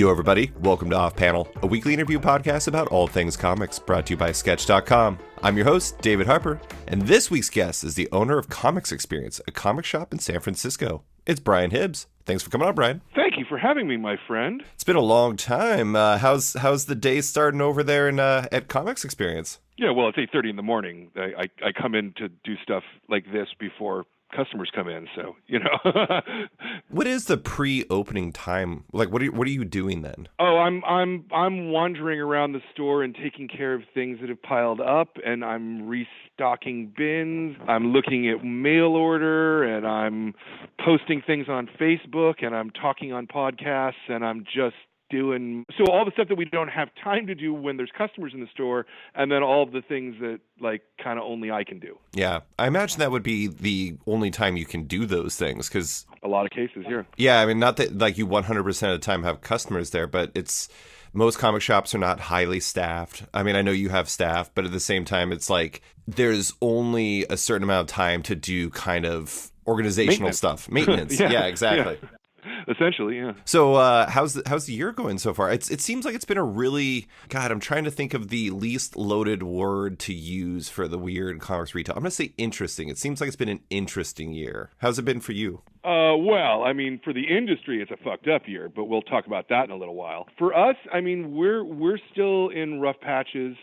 Yo, everybody. Welcome to Off Panel, a weekly interview podcast about all things comics, brought to you by Sketch.com. I'm your host, David Harper, and this week's guest is the owner of Comix Experience, a comic shop in San Francisco. It's Brian Hibbs. Thanks for coming on, Brian. Thank you for having me, my friend. It's been a long time. How's the day starting over there at Comix Experience? Yeah, well, it's 8:30 in the morning. I come in to do stuff like this before customers come in, so What is the pre-opening time? Like, what are you doing then? Oh, I'm wandering around the store and taking care of things that have piled up, and I'm restocking bins. I'm looking at mail order, and I'm posting things on Facebook, and I'm talking on podcasts, and I'm just doing all the stuff that we don't have time to do when there's customers in the store, and then all of the things that kind of only I can do. Yeah, I imagine that would be the only time you can do those things, because a lot of cases here. Yeah, I mean, not that you 100% of the time have customers there, but most comic shops are not highly staffed. I mean, I know you have staff, but at the same time, it's like there's only a certain amount of time to do kind of organizational stuff, maintenance. Yeah, exactly. Yeah. Essentially, yeah. So how's the year going so far? It seems like it's been a really, God, I'm trying to think of the least loaded word to use for the weird comics retail. I'm going to say interesting. It seems like it's been an interesting year. How's it been for you? Well, I mean, for the industry, it's a fucked up year, but we'll talk about that in a little while. For us, I mean, we're still in rough patches.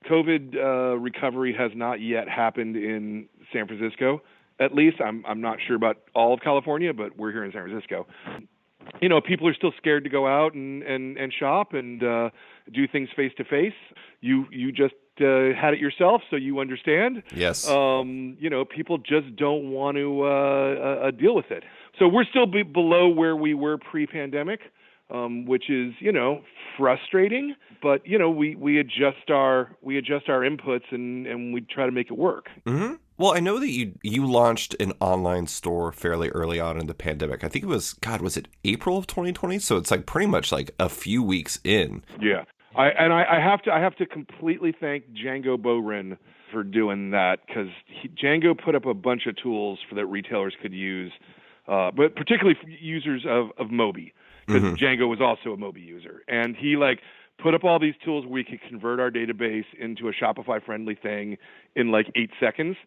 COVID recovery has not yet happened in San Francisco. At least I'm not sure about all of California, but we're here in San Francisco. People are still scared to go out and shop and do things face to face. You just had it yourself, so you understand. Yes. People just don't want to deal with it. So we're still below where we were pre-pandemic, which is frustrating. But we adjust our inputs and we try to make it work. Mm-hmm. Well, I know that you launched an online store fairly early on in the pandemic. I think it was it April of 2020? So it's pretty much a few weeks in. Yeah. I have to completely thank Django Borin for doing that, because Django put up a bunch of tools that retailers could use, but particularly for users of Mobi, because Django was also a Mobi user. And he put up all these tools where we could convert our database into a Shopify-friendly thing in 8 seconds.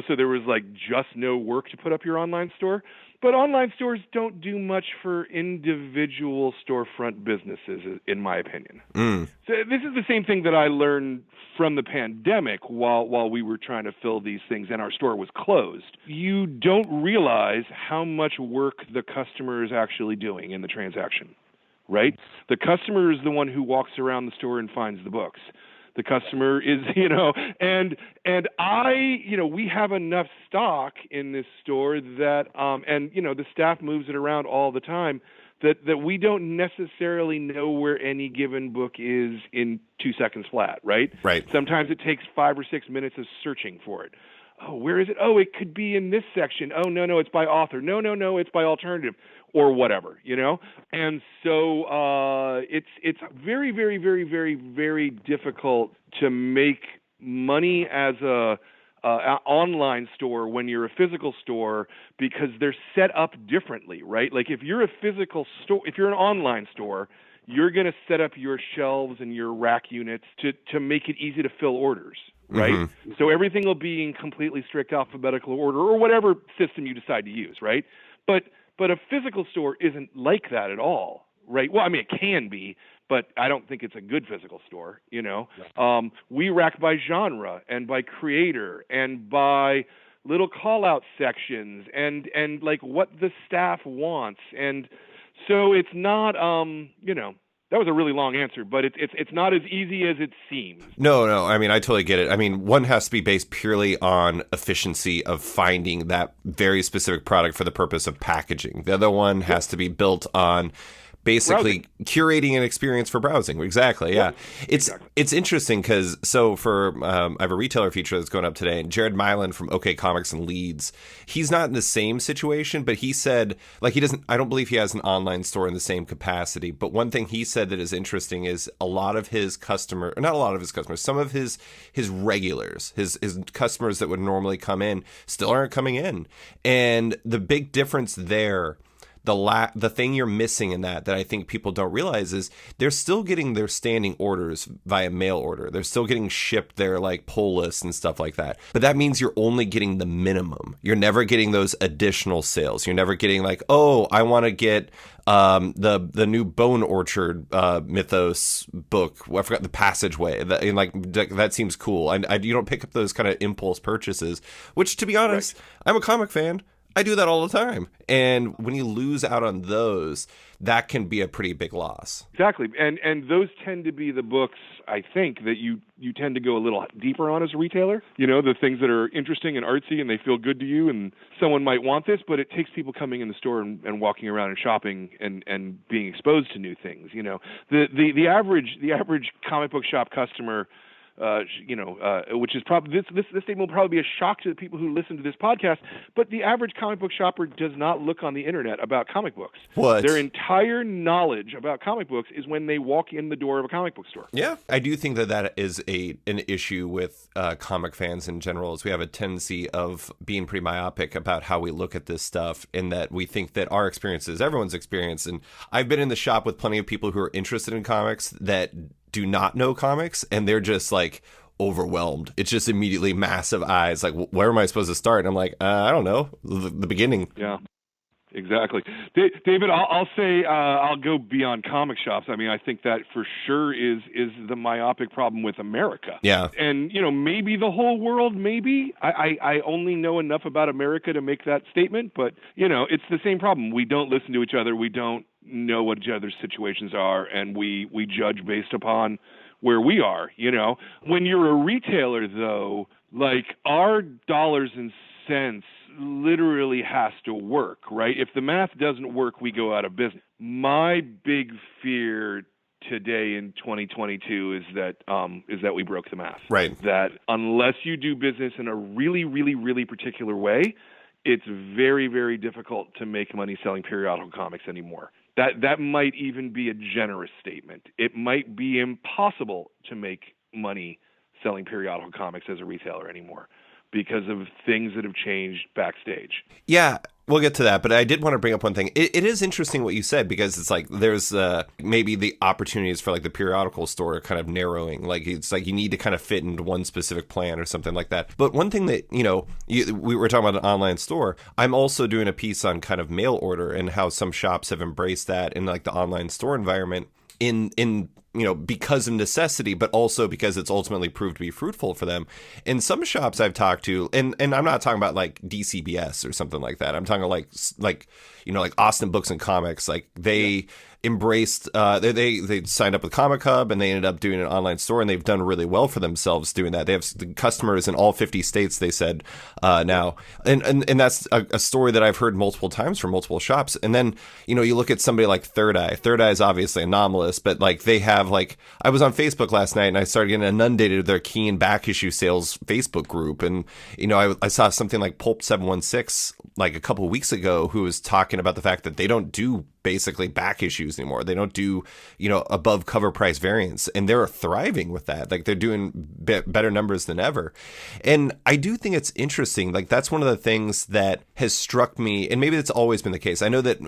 So there was just no work to put up your online store. But online stores don't do much for individual storefront businesses, in my opinion. So this is the same thing that I learned from the pandemic while we were trying to fill these things and our store was closed. You don't realize how much work the customer is actually doing in the transaction, right? The customer is the one who walks around the store and finds the books. The customer is, and we have enough stock in this store that, the staff moves it around all the time, that we don't necessarily know where any given book is in 2 seconds flat, right? Right. Sometimes it takes 5 or 6 minutes of searching for it. Oh, where is it? Oh, it could be in this section. Oh, no, it's by author. No, it's by alternative, or whatever, And so it's very, very, very, very, very difficult to make money as an online store when you're a physical store, because they're set up differently, right? If you're a physical store, if you're an online store, you're going to set up your shelves and your rack units to make it easy to fill orders. Right? Mm-hmm. So everything will be in completely strict alphabetical order, or whatever system you decide to use, right? But a physical store isn't like that at all, right? Well, I mean, it can be, but I don't think it's a good physical store, Yeah. We rack by genre and by creator and by little call-out sections and what the staff wants. And so it's not, that was a really long answer, but it's not as easy as it seems. No. I mean, I totally get it. I mean, one has to be based purely on efficiency of finding that very specific product for the purpose of packaging. The other one has to be built on basically curating an experience for browsing. Exactly. Yeah. It's interesting because I have a retailer feature that's going up today, and Jared Milan from OK Comics in Leeds, he's not in the same situation, but he said I don't believe he has an online store in the same capacity. But one thing he said that is interesting is some of his regulars, his customers that would normally come in still aren't coming in. And the big difference there the thing you're missing in that I think people don't realize is they're still getting their standing orders via mail order. They're still getting shipped their like pull lists and stuff like that. But that means you're only getting the minimum. You're never getting those additional sales. You're never getting like, oh, I want to get the new Bone Orchard mythos book. I forgot the Passageway. That seems cool. You don't pick up those kind of impulse purchases, which, to be honest, right. I'm a comic fan. I do that all the time. And when you lose out on those, that can be a pretty big loss. Exactly. And those tend to be the books, I think, that you tend to go a little deeper on as a retailer. You know, the things that are interesting and artsy and they feel good to you, and someone might want this, but it takes people coming in the store and walking around and shopping and being exposed to new things. You know, the average comic book shop customer, which is probably this statement will probably be a shock to the people who listen to this podcast, but the average comic book shopper does not look on the internet about comic books. What? Their entire knowledge about comic books is when they walk in the door of a comic book store. Yeah, I do think that is an issue with comic fans in general, is we have a tendency of being pretty myopic about how we look at this stuff, in that we think that our experience is everyone's experience. And I've been in the shop with plenty of people who are interested in comics that do not know comics, and they're just like overwhelmed. It's just immediately massive eyes, like, where am I supposed to start? And I'm like, I don't know, the beginning. Yeah, exactly. David, I'll say I'll go beyond comic shops. I mean, I think that for sure is the myopic problem with America. Yeah. And, maybe the whole world, maybe. I only know enough about America to make that statement, but, it's the same problem. We don't listen to each other. We don't know what each other's situations are, and we judge based upon where we are. When you're a retailer, though, like, our dollars and cents literally has to work, right? If the math doesn't work, we go out of business. My big fear today in 2022 is that we broke the math. Right. That unless you do business in a really, really, really particular way, it's very, very difficult to make money selling periodical comics anymore. That might even be a generous statement. It might be impossible to make money selling periodical comics as a retailer anymore because of things that have changed backstage. Yeah, we'll get to that, but I did want to bring up one thing. It is interesting what you said, because it's like there's maybe the opportunities for like the periodical store kind of narrowing. Like it's like you need to kind of fit into one specific plan or something like that. But one thing that, we were talking about an online store. I'm also doing a piece on kind of mail order and how some shops have embraced that in like the online store environment in because of necessity, but also because it's ultimately proved to be fruitful for them. In some shops I've talked to, and I'm not talking about like DCBS or something like that. I'm talking like Austin Books and Comics. Like they embraced, they signed up with Comic Hub, and they ended up doing an online store, and they've done really well for themselves doing that. They have customers in all 50 states, they said, now. And that's a story that I've heard multiple times from multiple shops. And then, you look at somebody like Third Eye. Third Eye is obviously anomalous, but like they have I was on Facebook last night and I started getting inundated with their key and back issue sales Facebook group. And, I saw something like Pulp 716 like a couple of weeks ago, who was talking about the fact that they don't do basically back issues anymore. They don't do, above cover price variants, and they're thriving with that. Like they're doing better numbers than ever. And I do think it's interesting. Like that's one of the things that has struck me, and maybe it's always been the case. I know that,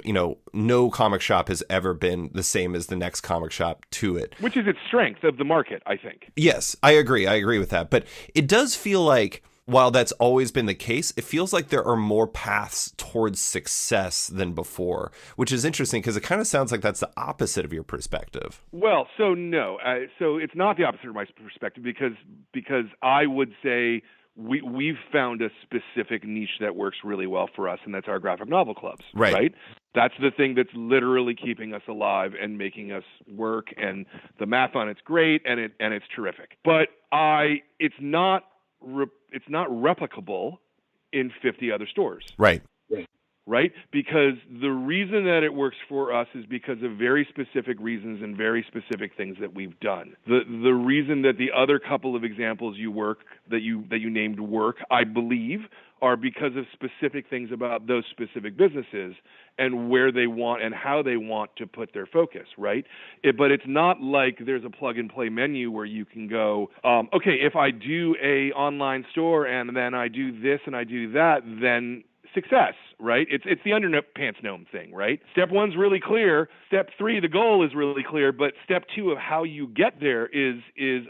no comic shop has ever been the same as the next comic shop to it. Which is its strength of the market, I think. Yes, I agree. I agree with that. But it does feel like, while that's always been the case, it feels like there are more paths towards success than before, which is interesting because it kind of sounds like that's the opposite of your perspective. Well, so no. So it's not the opposite of my perspective because I would say we've found a specific niche that works really well for us, and that's our graphic novel clubs. Right? That's the thing that's literally keeping us alive and making us work, and the math on it's great, and it's terrific. But it's not replicable in 50 other stores. Right? Because the reason that it works for us is because of very specific reasons and very specific things that we've done. The reason that the other couple of examples that you named work, I believe, are because of specific things about those specific businesses and where they want and how they want to put their focus, right? But it's not like there's a plug-and-play menu where you can go, okay, if I do a online store and then I do this and I do that, then success, right? It's the underpants gnome thing, right? Step 1's really clear. Step 3, the goal is really clear, but step 2 of how you get there is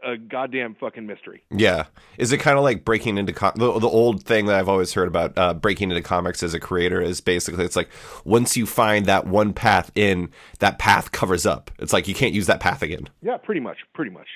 a goddamn fucking mystery. Yeah. Is it kind of like breaking into the old thing that I've always heard about breaking into comics as a creator is basically it's like once you find that one path in, that path covers up. It's like you can't use that path again. Yeah, pretty much,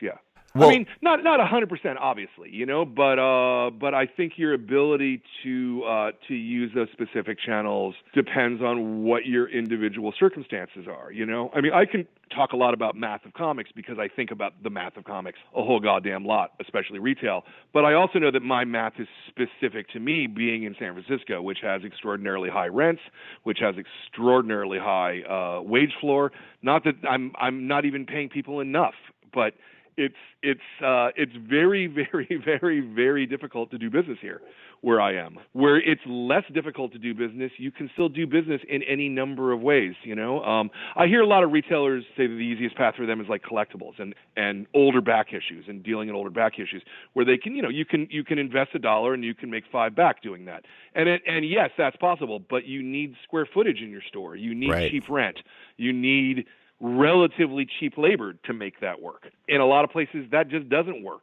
yeah. Well, I mean, not 100%, obviously, you know, but I think your ability to use those specific channels depends on what your individual circumstances are. You know, I mean, I can talk a lot about math of comics because I think about the math of comics a whole goddamn lot, especially retail. But I also know that my math is specific to me being in San Francisco, which has extraordinarily high rents, which has extraordinarily high wage floor. Not that I'm not even paying people enough, but it's very, very, very, very difficult to do business here where I am. Where it's less difficult to do business, you can still do business in any number of ways, you know. I hear a lot of retailers say that the easiest path for them is like collectibles and older back issues and dealing in older back issues where they can, you know, you can invest $1 and you can make $5 back doing that. And yes, that's possible, but you need square footage in your store. You need cheap rent. You need relatively cheap labor to make that work. In a lot of places, that just doesn't work.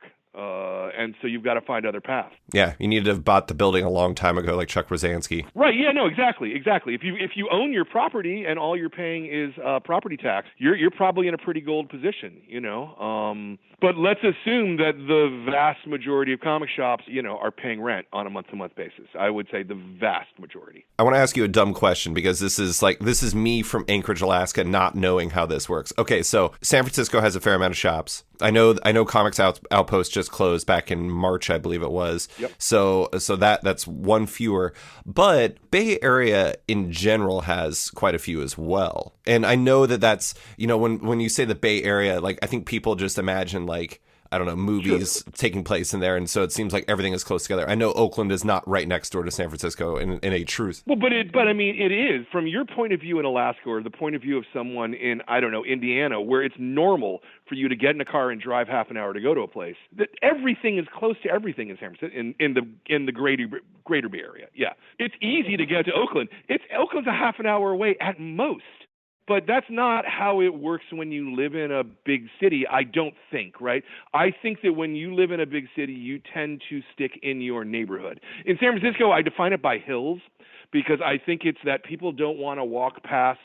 And so you've got to find other paths. Yeah, you need to have bought the building a long time ago, like Chuck Rosansky. Right? Yeah. No. Exactly. If you own your property and all you're paying is property tax, you're probably in a pretty gold position. You know. But let's assume that the vast majority of comic shops, you know, are paying rent on a month-to-month basis. I would say the vast majority. I want to ask you a dumb question because this is me from Anchorage, Alaska, not knowing how this works. Okay, so San Francisco has a fair amount of shops. I know Comics Outpost just closed back in March, I believe it was. Yep. So that's one fewer. But Bay Area in general has quite a few as well. And I know that's, you know, when you say the Bay Area, like I think people just imagine like, I don't know, movies taking place in there. And so it seems like everything is close together. I know Oakland is not right next door to San Francisco in a truth. Well, but I mean, it is from your point of view in Alaska or the point of view of someone in, I don't know, Indiana, where it's normal for you to get in a car and drive half an hour to go to a place. That everything is close to everything in San Francisco, in the greater Bay Area. Yeah. It's easy to get to Oakland. Oakland's a half an hour away at most. But that's not how it works when you live in a big city, I don't think, right? I think that when you live in a big city, you tend to stick in your neighborhood. In San Francisco, I define it by hills because I think it's that people don't want to walk past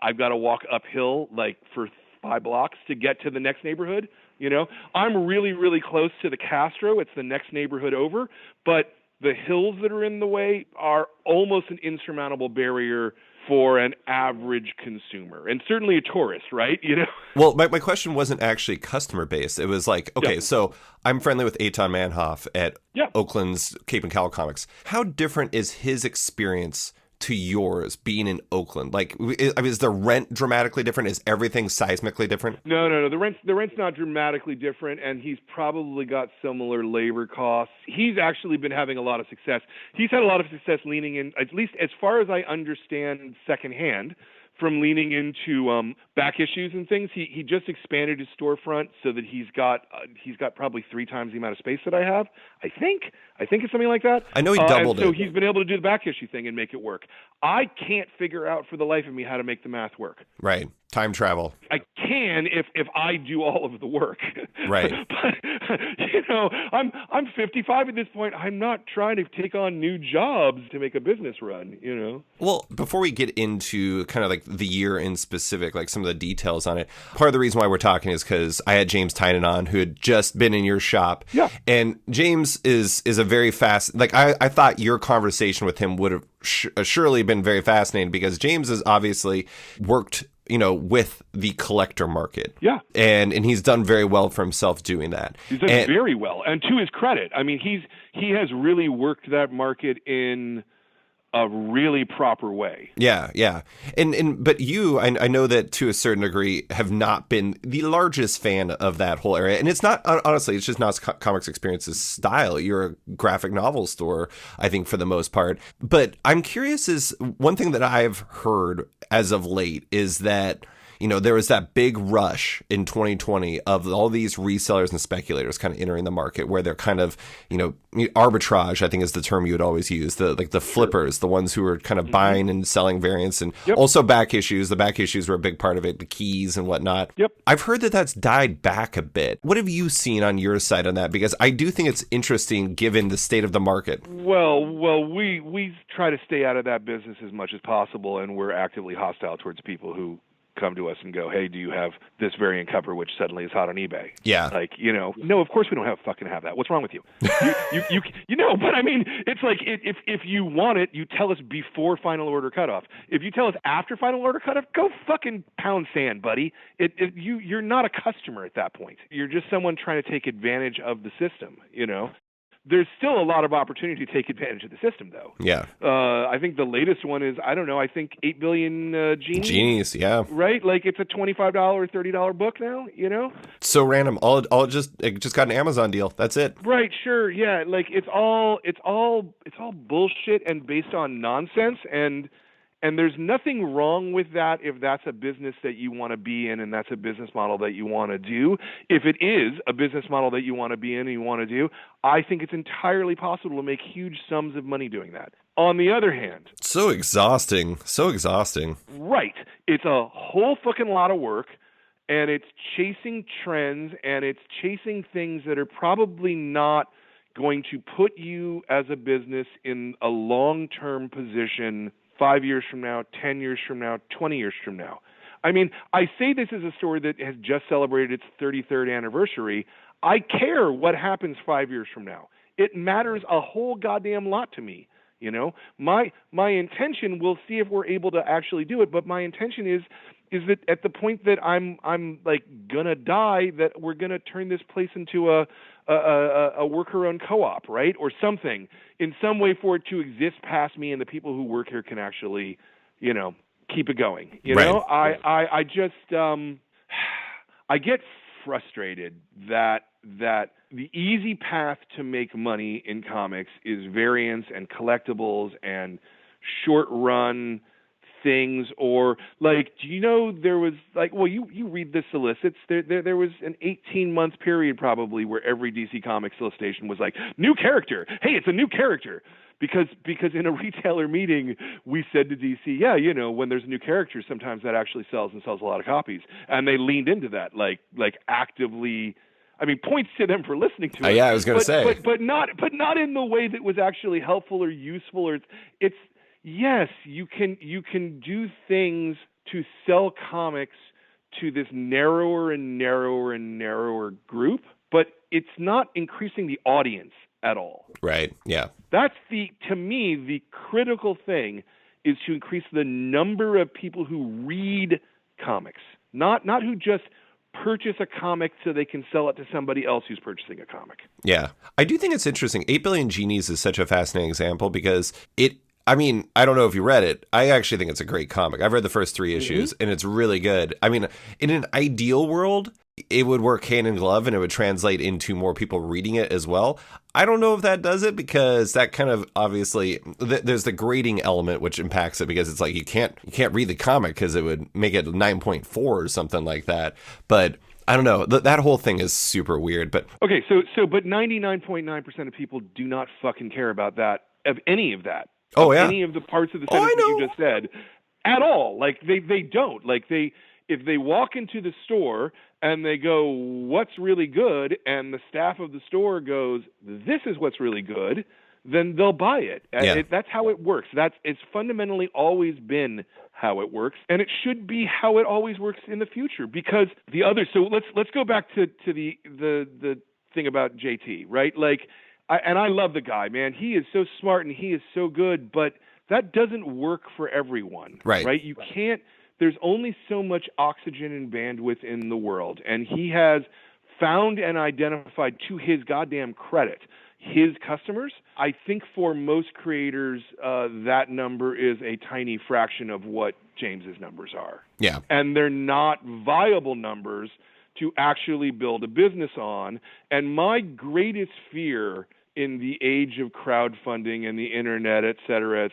I've got to walk uphill for 5 blocks to get to the next neighborhood. You know, I'm really, really close to the Castro. It's the next neighborhood over. But the hills that are in the way are almost an insurmountable barrier for an average consumer and certainly a tourist, right? You know. Well, my question wasn't actually customer based. It was like, okay, so I'm friendly with Eitan Manhoff at Oakland's Cape and Cowl Comics. How different is his experience to yours being in Oakland? Like, is the rent dramatically different? Is everything seismically different? No. The rent's not dramatically different, and he's probably got similar labor costs. He's actually been having a lot of success. He's had a lot of success leaning in, at least as far as I understand secondhand, from leaning into back issues and things. He just expanded his storefront so that he's got probably 3 times the amount of space that I have. I think it's something like that. I know he doubled it. So he's been able to do the back issue thing and make it work. I can't figure out for the life of me how to make the math work. Right. Time travel. I can if I do all of the work. Right. But you know, I'm 55 at this point. I'm not trying to take on new jobs to make a business run, you know. Well, before we get into kind of like the year in specific, like some of the details on it, part of the reason why we're talking is because I had James Tynan on, who had just been in your shop. Yeah. And James is a very fast, like I thought your conversation with him would have surely been very fascinating because James has obviously worked, you know, with the collector market. Yeah. And he's done very well for himself doing that. He's done very well. And to his credit, I mean, he has really worked that market in a really proper way. Yeah. But you, I know that to a certain degree, have not been the largest fan of that whole area. And it's not, honestly, it's just not Comix Experience's style. You're a graphic novel store, I think, for the most part. But I'm curious, is one thing that I've heard as of late is that, there was that big rush in 2020 of all these resellers and speculators kind of entering the market where they're kind of, arbitrage, I think is the term you would always use, the flippers, the ones who were kind of buying and selling variants, and also back issues. The back issues were a big part of it, the keys and whatnot. Yep. I've heard that that's died back a bit. What have you seen on your side on that? Because I do think it's interesting given the state of the market. Well, we try to stay out of that business as much as possible, and we're actively hostile towards people who come to us and go, hey, do you have this variant cover which suddenly is hot on eBay? Yeah. Like, no, of course we don't have that. What's wrong with you? But I mean, it's like if you want it, you tell us before final order cutoff. If you tell us after final order cutoff, go fucking pound sand, buddy. You're not a customer at that point. You're just someone trying to take advantage of the system, There's still a lot of opportunity to take advantage of the system, though. Yeah. I think the latest one is, I don't know, I think 8 billion genies. Genies, yeah. Right? Like it's a $25, $30 book now, So random. It just got an Amazon deal. That's it. Right, sure, yeah. Like it's all bullshit and based on nonsense, and there's nothing wrong with that if that's a business that you want to be in and that's a business model that you want to do. If it is a business model that you want to be in and you want to do, I think it's entirely possible to make huge sums of money doing that. On the other hand... So exhausting. Right. It's a whole fucking lot of work, and it's chasing trends, and it's chasing things that are probably not going to put you as a business in a long-term position 5 years from now, 10 years from now, 20 years from now. I mean, I say this is a store that has just celebrated its 33rd anniversary. I care what happens 5 years from now. It matters a whole goddamn lot to me. My intention, we'll see if we're able to actually do it, but my intention is that at the point that I'm like gonna die, that we're gonna turn this place into a worker-owned co-op, right, or something in some way for it to exist past me, and the people who work here can actually, keep it going. I just I get frustrated that the easy path to make money in comics is variants and collectibles and short-run things, or like, do you know there was like, well, you read the solicits, there was an 18-month period probably where every DC Comics solicitation was like, new character, hey, it's a new character, because in a retailer meeting we said to DC, yeah, when there's a new character, sometimes that actually sells a lot of copies, and they leaned into that like actively. I mean, points to them for listening to it. Yeah, I was going to say, but not in the way that was actually helpful or useful, or it's. Yes, you can do things to sell comics to this narrower and narrower and narrower group, but it's not increasing the audience at all. Right, yeah. That's to me, the critical thing is to increase the number of people who read comics, not who just purchase a comic so they can sell it to somebody else who's purchasing a comic. Yeah. I do think it's interesting. 8 Billion Genies is such a fascinating example because I mean, I don't know if you read it. I actually think it's a great comic. I've read the first 3 issues, and it's really good. I mean, in an ideal world, it would work hand in glove, and it would translate into more people reading it as well. I don't know if that does it, because that kind of obviously there's the grading element which impacts it, because it's like you can't read the comic because it would make it 9.4 or something like that. But I don't know. That whole thing is super weird. But okay, but 99.9% of people do not fucking care about that, of any of that. Oh, yeah. Any of the parts of the sentence that you just said at all. Like they don't. Like if they walk into the store and they go, what's really good? And the staff of the store goes, this is what's really good, then they'll buy it. Yeah. That's how it works. It's fundamentally always been how it works. And it should be how it always works in the future, because so let's go back to the thing about JT, right? Like, I love the guy, man. He is so smart and he is so good, but that doesn't work for everyone, right? You can't. There's only so much oxygen and bandwidth in the world, and he has found and identified, to his goddamn credit, his customers. I think for most creators, that number is a tiny fraction of what James's numbers are. Yeah, and they're not viable numbers to actually build a business on. And my greatest fear in the age of crowdfunding and the internet, et cetera,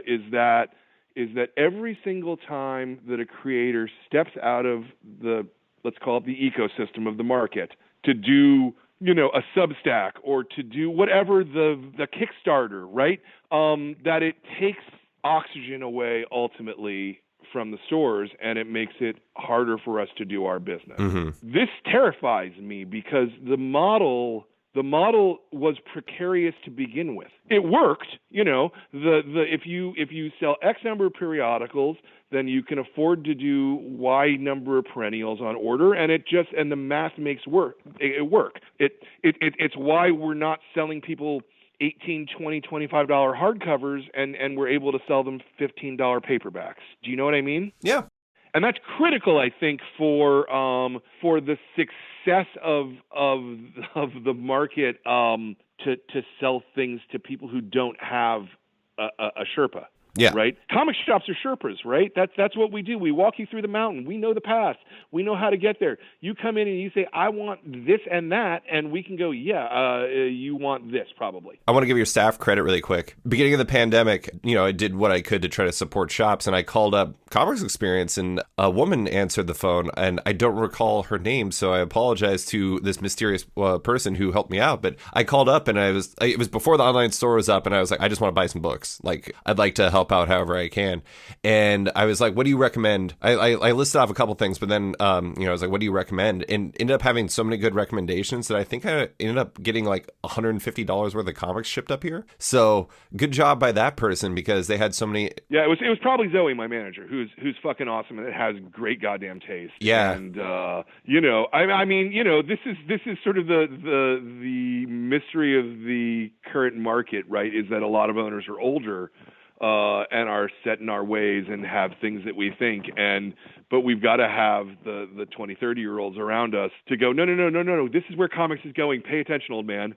is that is that every single time that a creator steps out of the, let's call it the ecosystem of the market, to do, a Substack or to do whatever the Kickstarter, right? That it takes oxygen away ultimately from the stores, and it makes it harder for us to do our business. Mm-hmm. This terrifies me because the model was precarious to begin with. It worked, if you sell X number of periodicals, then you can afford to do Y number of perennials on order, and the math makes work. It's why we're not selling people $18, $20, $25 hardcovers, and we're able to sell them $15 paperbacks. Do you know what I mean? Yeah. And that's critical, I think, for the success of the market to sell things to people who don't have a Sherpa. Yeah. Right? Comic shops are Sherpas, right? That's what we do. We walk you through the mountain. We know the path. We know how to get there. You come in and you say, I want this and that, and we can go, you want this probably. I want to give your staff credit really quick. Beginning of the pandemic, I did what I could to try to support shops, and I called up Comix Experience, and a woman answered the phone, and I don't recall her name, so I apologize to this mysterious person who helped me out, but I called up, and it was before the online store was up, and I was like, I just want to buy some books. Like, I'd like to help out however I can. And I was like, what do you recommend? I listed off a couple things, but then, I was like, what do you recommend? And ended up having so many good recommendations that I think I ended up getting like $150 worth of comics shipped up here. So good job by that person, because they had so many. Yeah, it was probably Zoe, my manager, who's fucking awesome and has great goddamn taste. Yeah. And, this is sort of the mystery of the current market, right? Is that a lot of owners are older, and are set in our ways and have things that we think, but we've got to have the 20, 30-year-olds around us to go, no, this is where comics is going. Pay attention, old man,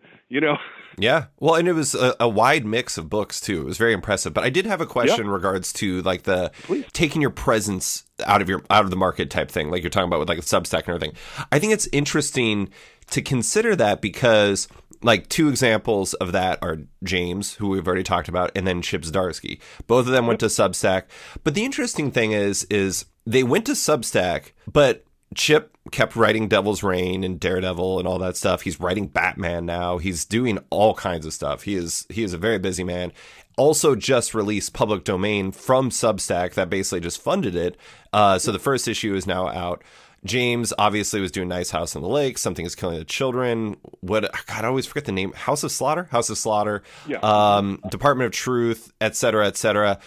Yeah. Well, and it was a wide mix of books too. It was very impressive. But I did have a question in regards to like the taking your presence out of the market type thing, like you're talking about with like a Substack and everything. I think it's interesting to consider that because like two examples of that are James, who we've already talked about, and then Chip Zdarsky. Both of them went to Substack. But the interesting thing is they went to Substack, but Chip kept writing Devil's Reign and Daredevil and all that stuff. He's writing Batman now. He's doing all kinds of stuff. He is a very busy man. Also just released Public Domain from Substack that basically just funded it. So the first issue is now out. James obviously was doing Nice House on the Lake, Something is Killing the Children. I always forget the name. House of Slaughter, Department of Truth, et cetera,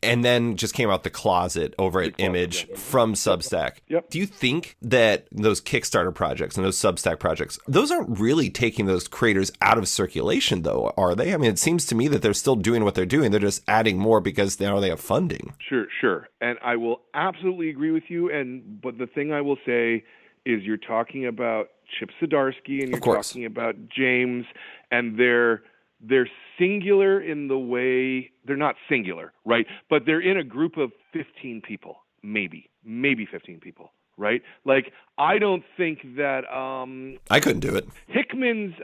and then just came out The Closet over at Image from Substack. Yep. Do you think that those Kickstarter projects and those Substack projects, those aren't really taking those creators out of circulation, though, are they? I mean, it seems to me that they're still doing what they're doing. They're just adding more because now they have funding. Sure. And I will absolutely agree with you. But the thing I will say is you're talking about Chip Zdarsky and you're talking about James, and they're singular in the way they're not singular, right? But they're in a group of 15 people, maybe 15 people, right? Like, I don't think that I couldn't do it. Hickman's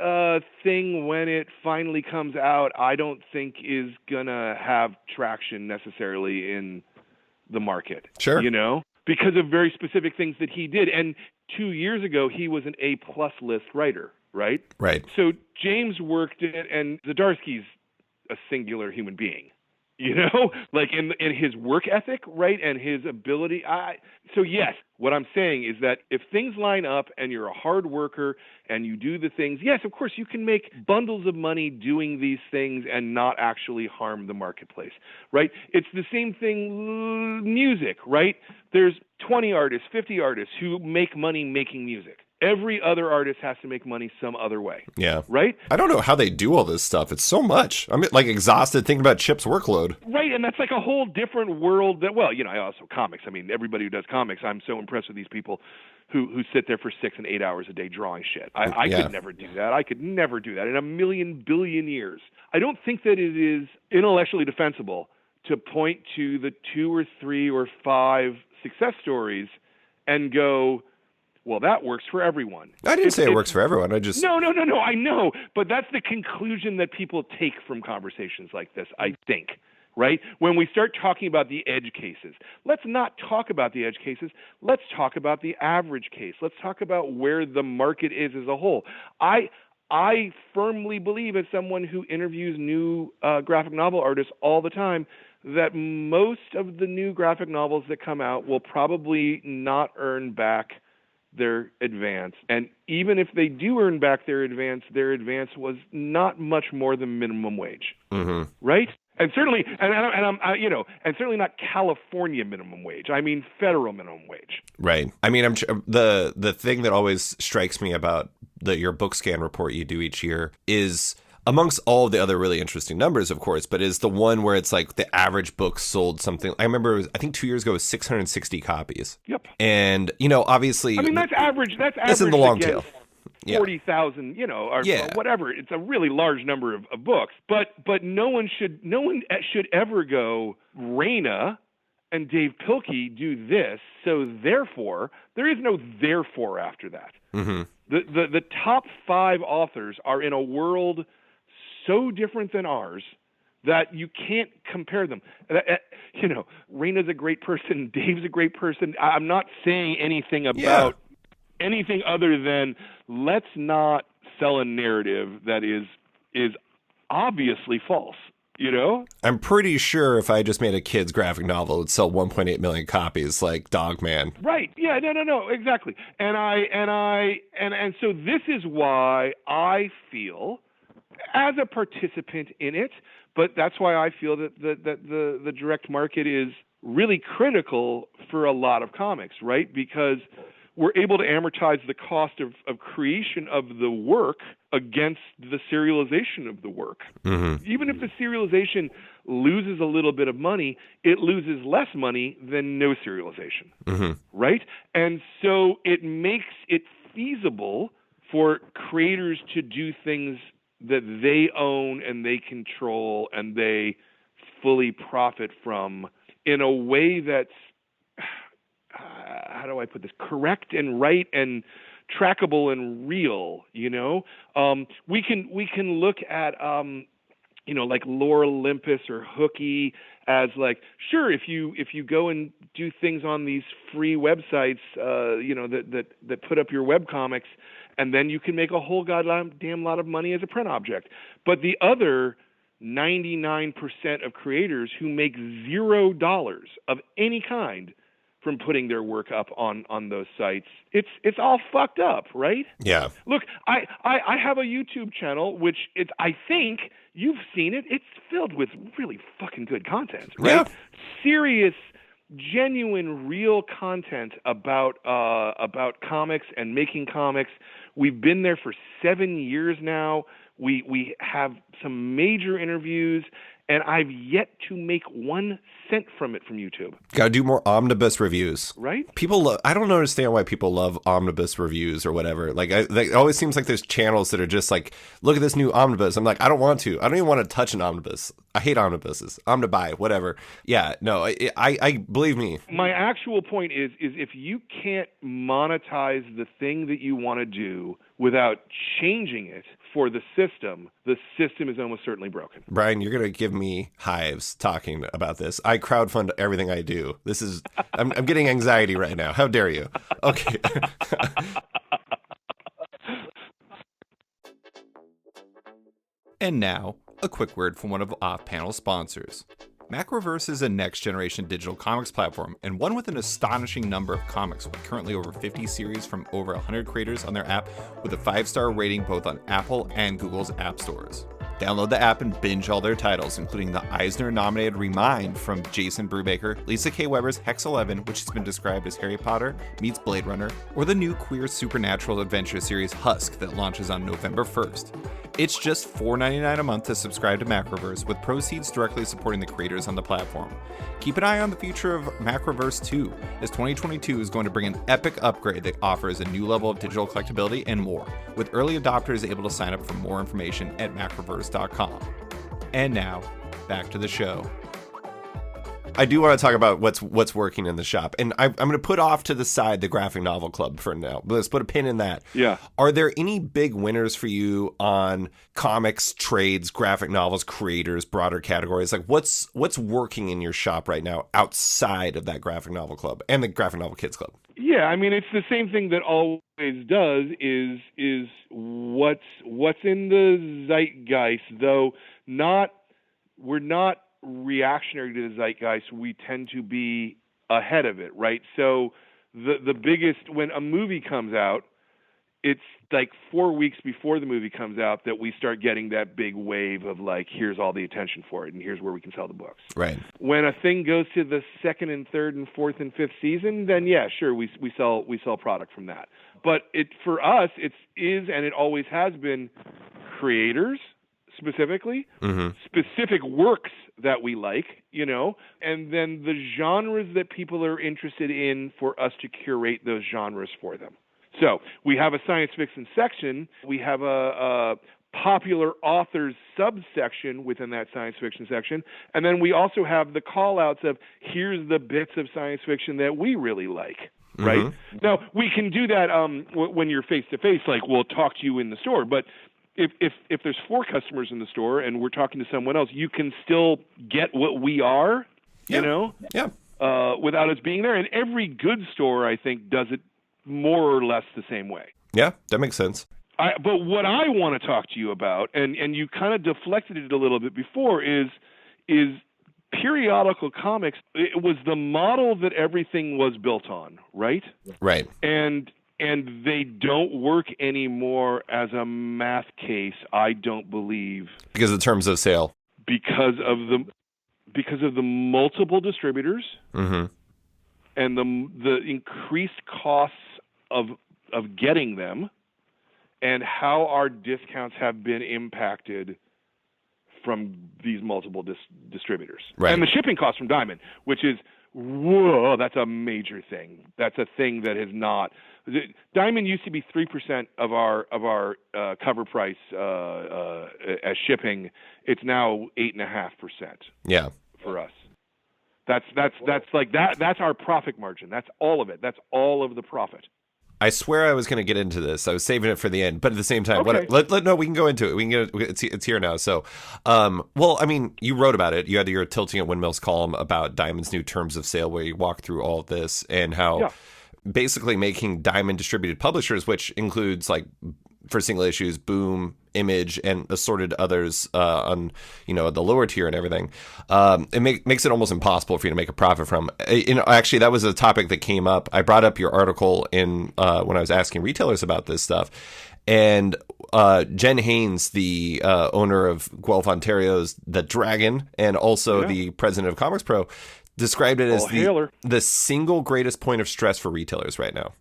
thing, when it finally comes out, I don't think is gonna have traction necessarily in the market. Sure. Because of very specific things that he did. And 2 years ago, he was an A+ list writer. Right? So James worked it, and Zdarsky's a singular human being, like in his work ethic, right? And his ability. So yes, what I'm saying is that if things line up and you're a hard worker and you do the things, yes, of course, you can make bundles of money doing these things and not actually harm the marketplace, right? It's the same thing, music, right? There's 20 artists, 50 artists who make money making music. Every other artist has to make money some other way. Yeah. Right? I don't know how they do all this stuff. It's so much. I'm like exhausted thinking about Chip's workload. Right. And that's like a whole different world that, I also comics. I mean, everybody who does comics, I'm so impressed with these people who sit there for 6 and 8 hours a day drawing shit. I could never do that. I could never do that in a million billion years. I don't think that it is intellectually defensible to point to the 2 or 3 or 5 success stories and go, well, that works for everyone. I didn't say it works for everyone. I just... No, I know. But that's the conclusion that people take from conversations like this, I think, right? When we start talking about the edge cases, let's not talk about the edge cases. Let's talk about the average case. Let's talk about where the market is as a whole. I firmly believe, as someone who interviews new graphic novel artists all the time, that most of the new graphic novels that come out will probably not earn back their advance. And even if they do earn back their advance was not much more than minimum wage, right? And certainly, and certainly not California minimum wage. I mean, federal minimum wage. Right. I mean, the thing that always strikes me about your book scan report you do each year is, amongst all of the other really interesting numbers, of course, but is the one where it's like the average book sold something. I remember, I think 2 years ago, it was 660 copies. Yep. And, obviously, I mean, that's average. That's in the long tail. 40,000, or whatever. It's a really large number of books. But no one should ever go, Raina and Dave Pilkey do this, so therefore, there is no therefore after that. Mm-hmm. The top 5 authors are in a world so different than ours that you can't compare them. Raina's a great person. Dave's a great person. I'm not saying anything about anything other than let's not sell a narrative that is obviously false. I'm pretty sure if I just made a kid's graphic novel, it would sell 1.8 million copies, like Dogman. Right? Yeah. No. Exactly. And so this is why I feel, as a participant in it, but that's why I feel that the direct market is really critical for a lot of comics, right? Because we're able to amortize the cost of creation of the work against the serialization of the work. Mm-hmm. Even if the serialization loses a little bit of money, it loses less money than no serialization, right? And so it makes it feasible for creators to do things that they own and they control and they fully profit from in a way that's, how do I put this, correct and right and trackable and real. We can look at like Lore Olympus or Hooky as like, sure, if you go and do things on these free websites that put up your webcomics, and then you can make a whole goddamn lot of money as a print object. But the other 99% of creators who make $0 of any kind from putting their work up on those sites, it's all fucked up, right? Yeah. Look, I have a YouTube channel, which I think you've seen it. It's filled with really fucking good content, right? Yeah. Serious, genuine, real content about comics and making comics. We've been there for 7 years now. We have some major interviews, and I've yet to make 1 cent from it from YouTube. Got to do more omnibus reviews. Right? I don't understand why people love omnibus reviews or whatever. Like, it always seems like there's channels that are just like, look at this new omnibus. I'm like, I don't want to. I don't even want to touch an omnibus. I hate omnibuses. Omnibuy, whatever. Yeah, no, I believe me. My actual point is if you can't monetize the thing that you want to do without changing it for the system is almost certainly broken. Brian, you're going to give me hives talking about this. I crowdfund everything I do. This is, I'm getting anxiety right now. How dare you? Okay. And now, a quick word from one of off-panel sponsors. Macroverse is a next-generation digital comics platform, and one with an astonishing number of comics, with currently over 50 series from over 100 creators on their app, with a 5-star rating both on Apple and Google's app stores. Download the app and binge all their titles, including the Eisner-nominated Remind from Jason Brubaker, Lisa K. Weber's Hex 11, which has been described as Harry Potter meets Blade Runner, or the new queer supernatural adventure series Husk that launches on November 1st. It's just $4.99 a month to subscribe to Macroverse, with proceeds directly supporting the creators on the platform. Keep an eye on the future of Macroverse 2, as 2022 is going to bring an epic upgrade that offers a new level of digital collectability and more, with early adopters able to sign up for more information at macroverse.com. And now, back to the show. I do want to talk about what's working in the shop, and I'm going to put off to the side the graphic novel club for now. Let's put a pin in that. Yeah. Are there any big winners for you on comics, trades, graphic novels, creators, broader categories? Like what's working in your shop right now outside of that graphic novel club and the graphic novel kids club? Yeah, I mean, it's the same thing that always does is what's in the zeitgeist, though we're not reactionary to the zeitgeist. We tend to be ahead of it, right? So the biggest, when a movie comes out, it's like 4 weeks before the movie comes out that we start getting that big wave of like, here's all the attention for it and here's where we can sell the books. Right. When a thing goes to the second and third and fourth and fifth season, then yeah, sure, we sell product from that. But for us, it is and it always has been creators specifically, specific works that we like, and then the genres that people are interested in for us to curate those genres for them. So we have a science fiction section. We have a popular authors subsection within that science fiction section. And then we also have the call-outs of here's the bits of science fiction that we really like, right? Now, we can do that when you're face-to-face, like we'll talk to you in the store. But if there's 4 customers in the store and we're talking to someone else, you can still get what we are, without us being there. And every good store, I think, does it more or less the same way. Yeah, that makes sense. But what I want to talk to you about, and you kind of deflected it a little bit before, is periodical comics. It was the model that everything was built on, right? Right. And they don't work anymore as a math case, I don't believe. Because of the terms of sale. Because of the multiple distributors and the increased costs of getting them, and how our discounts have been impacted from these multiple distributors. Right. And the shipping costs from Diamond, which is, whoa, that's a major thing. That's a thing that has not. Diamond used to be 3% of our cover price as shipping. It's now 8.5%. Yeah. For us. That's like that. That's our profit margin. That's all of it. That's all of the profit. I swear I was going to get into this. I was saving it for the end, but at the same time, okay. No, we can go into it. We can get it's here now. So, well, I mean, you wrote about it. You had your Tilting at Windmills column about Diamond's new terms of sale, where you walk through all of this and how basically making Diamond distributed publishers, which includes like for single issues, Boom, Image, and assorted others on the lower tier and everything. It makes it almost impossible for you to make a profit from. Actually, that was a topic that came up. I brought up your article in when I was asking retailers about this stuff, and Jen Haynes, the owner of Guelph, Ontario's The Dragon, and also the president of Comics Pro, described it as the single greatest point of stress for retailers right now.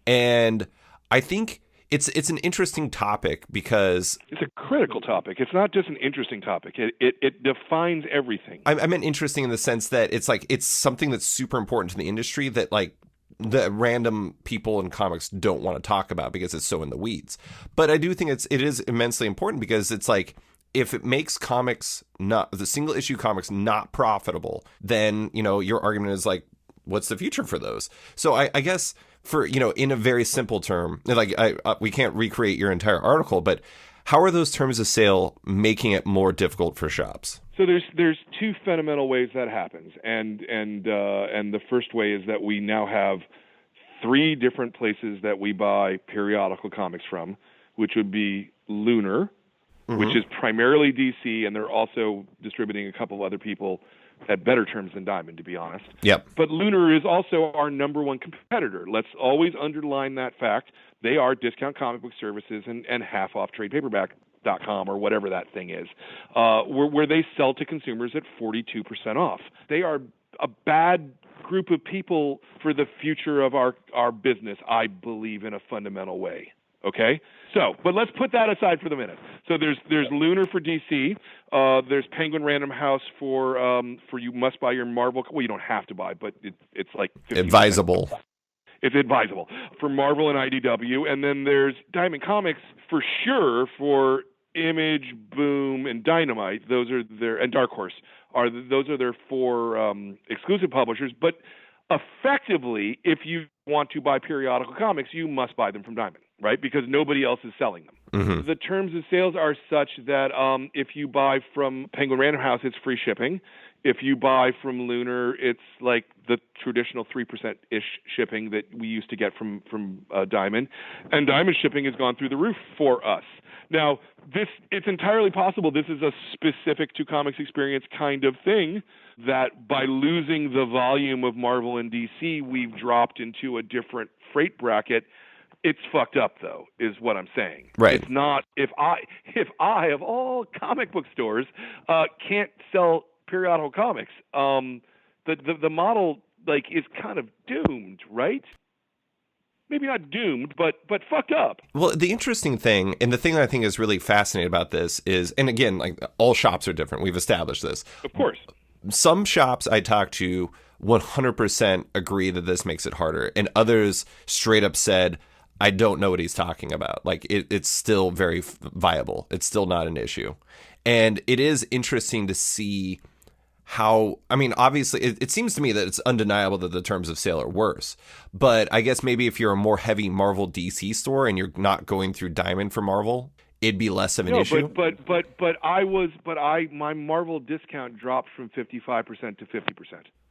And I think it's an interesting topic because it's a critical topic. It's not just an interesting topic. It defines everything. I meant interesting in the sense that it's something that's super important to the industry that like the random people in comics don't want to talk about because it's so in the weeds. But I do think it is immensely important because it's like, if it makes comics the single issue comics not profitable, then your argument is like, what's the future for those? So I guess for in a very simple term, like we can't recreate your entire article, but how are those terms of sale making it more difficult for shops? So there's 2 fundamental ways that happens, and the first way is that we now have 3 different places that we buy periodical comics from, which would be Lunar, which is primarily DC, and they're also distributing a couple of other people at better terms than Diamond, to be honest. Yep. But Lunar is also our number 1 competitor. Let's always underline that fact. They are Discount Comic Book Services and half off tradepaperback.com or whatever that thing is, where they sell to consumers at 42% off. They are a bad group of people for the future of our business, I believe, in a fundamental way. Okay, so but let's put that aside for the minute. So there's Lunar for DC. There's Penguin Random House for you must buy your Marvel. Well, you don't have to buy, but it's like advisable. It's advisable for Marvel and IDW, and then there's Diamond Comics for sure for Image, Boom, and Dynamite. Those are and Dark Horse those are their 4 exclusive publishers. But effectively, if you want to buy periodical comics, you must buy them from Diamond, right? Because nobody else is selling them. The terms of sales are such that if you buy from Penguin Random House, it's free shipping. If you buy from Lunar, it's like the traditional 3%-ish shipping that we used to get from Diamond. And Diamond shipping has gone through the roof for us. Now, it's entirely possible this is a specific to Comix Experience kind of thing, that by losing the volume of Marvel and DC, we've dropped into a different freight bracket. It's fucked up, though, is what I'm saying. Right. It's not, if I of all comic book stores can't sell periodical comics, the model is kind of doomed, right? Maybe not doomed, but fucked up. Well, the interesting thing, and the thing that I think is really fascinating about this is, and again, all shops are different. We've established this. Of course. Some shops I talk to 100% agree that this makes it harder, and others straight up said, I don't know what he's talking about. It's still very viable. It's still not an issue. And it is interesting to see how, obviously, it seems to me that it's undeniable that the terms of sale are worse. But I guess maybe if you're a more heavy Marvel DC store and you're not going through Diamond for Marvel, it'd be less of an issue. My Marvel discount dropped from 55% to 50%.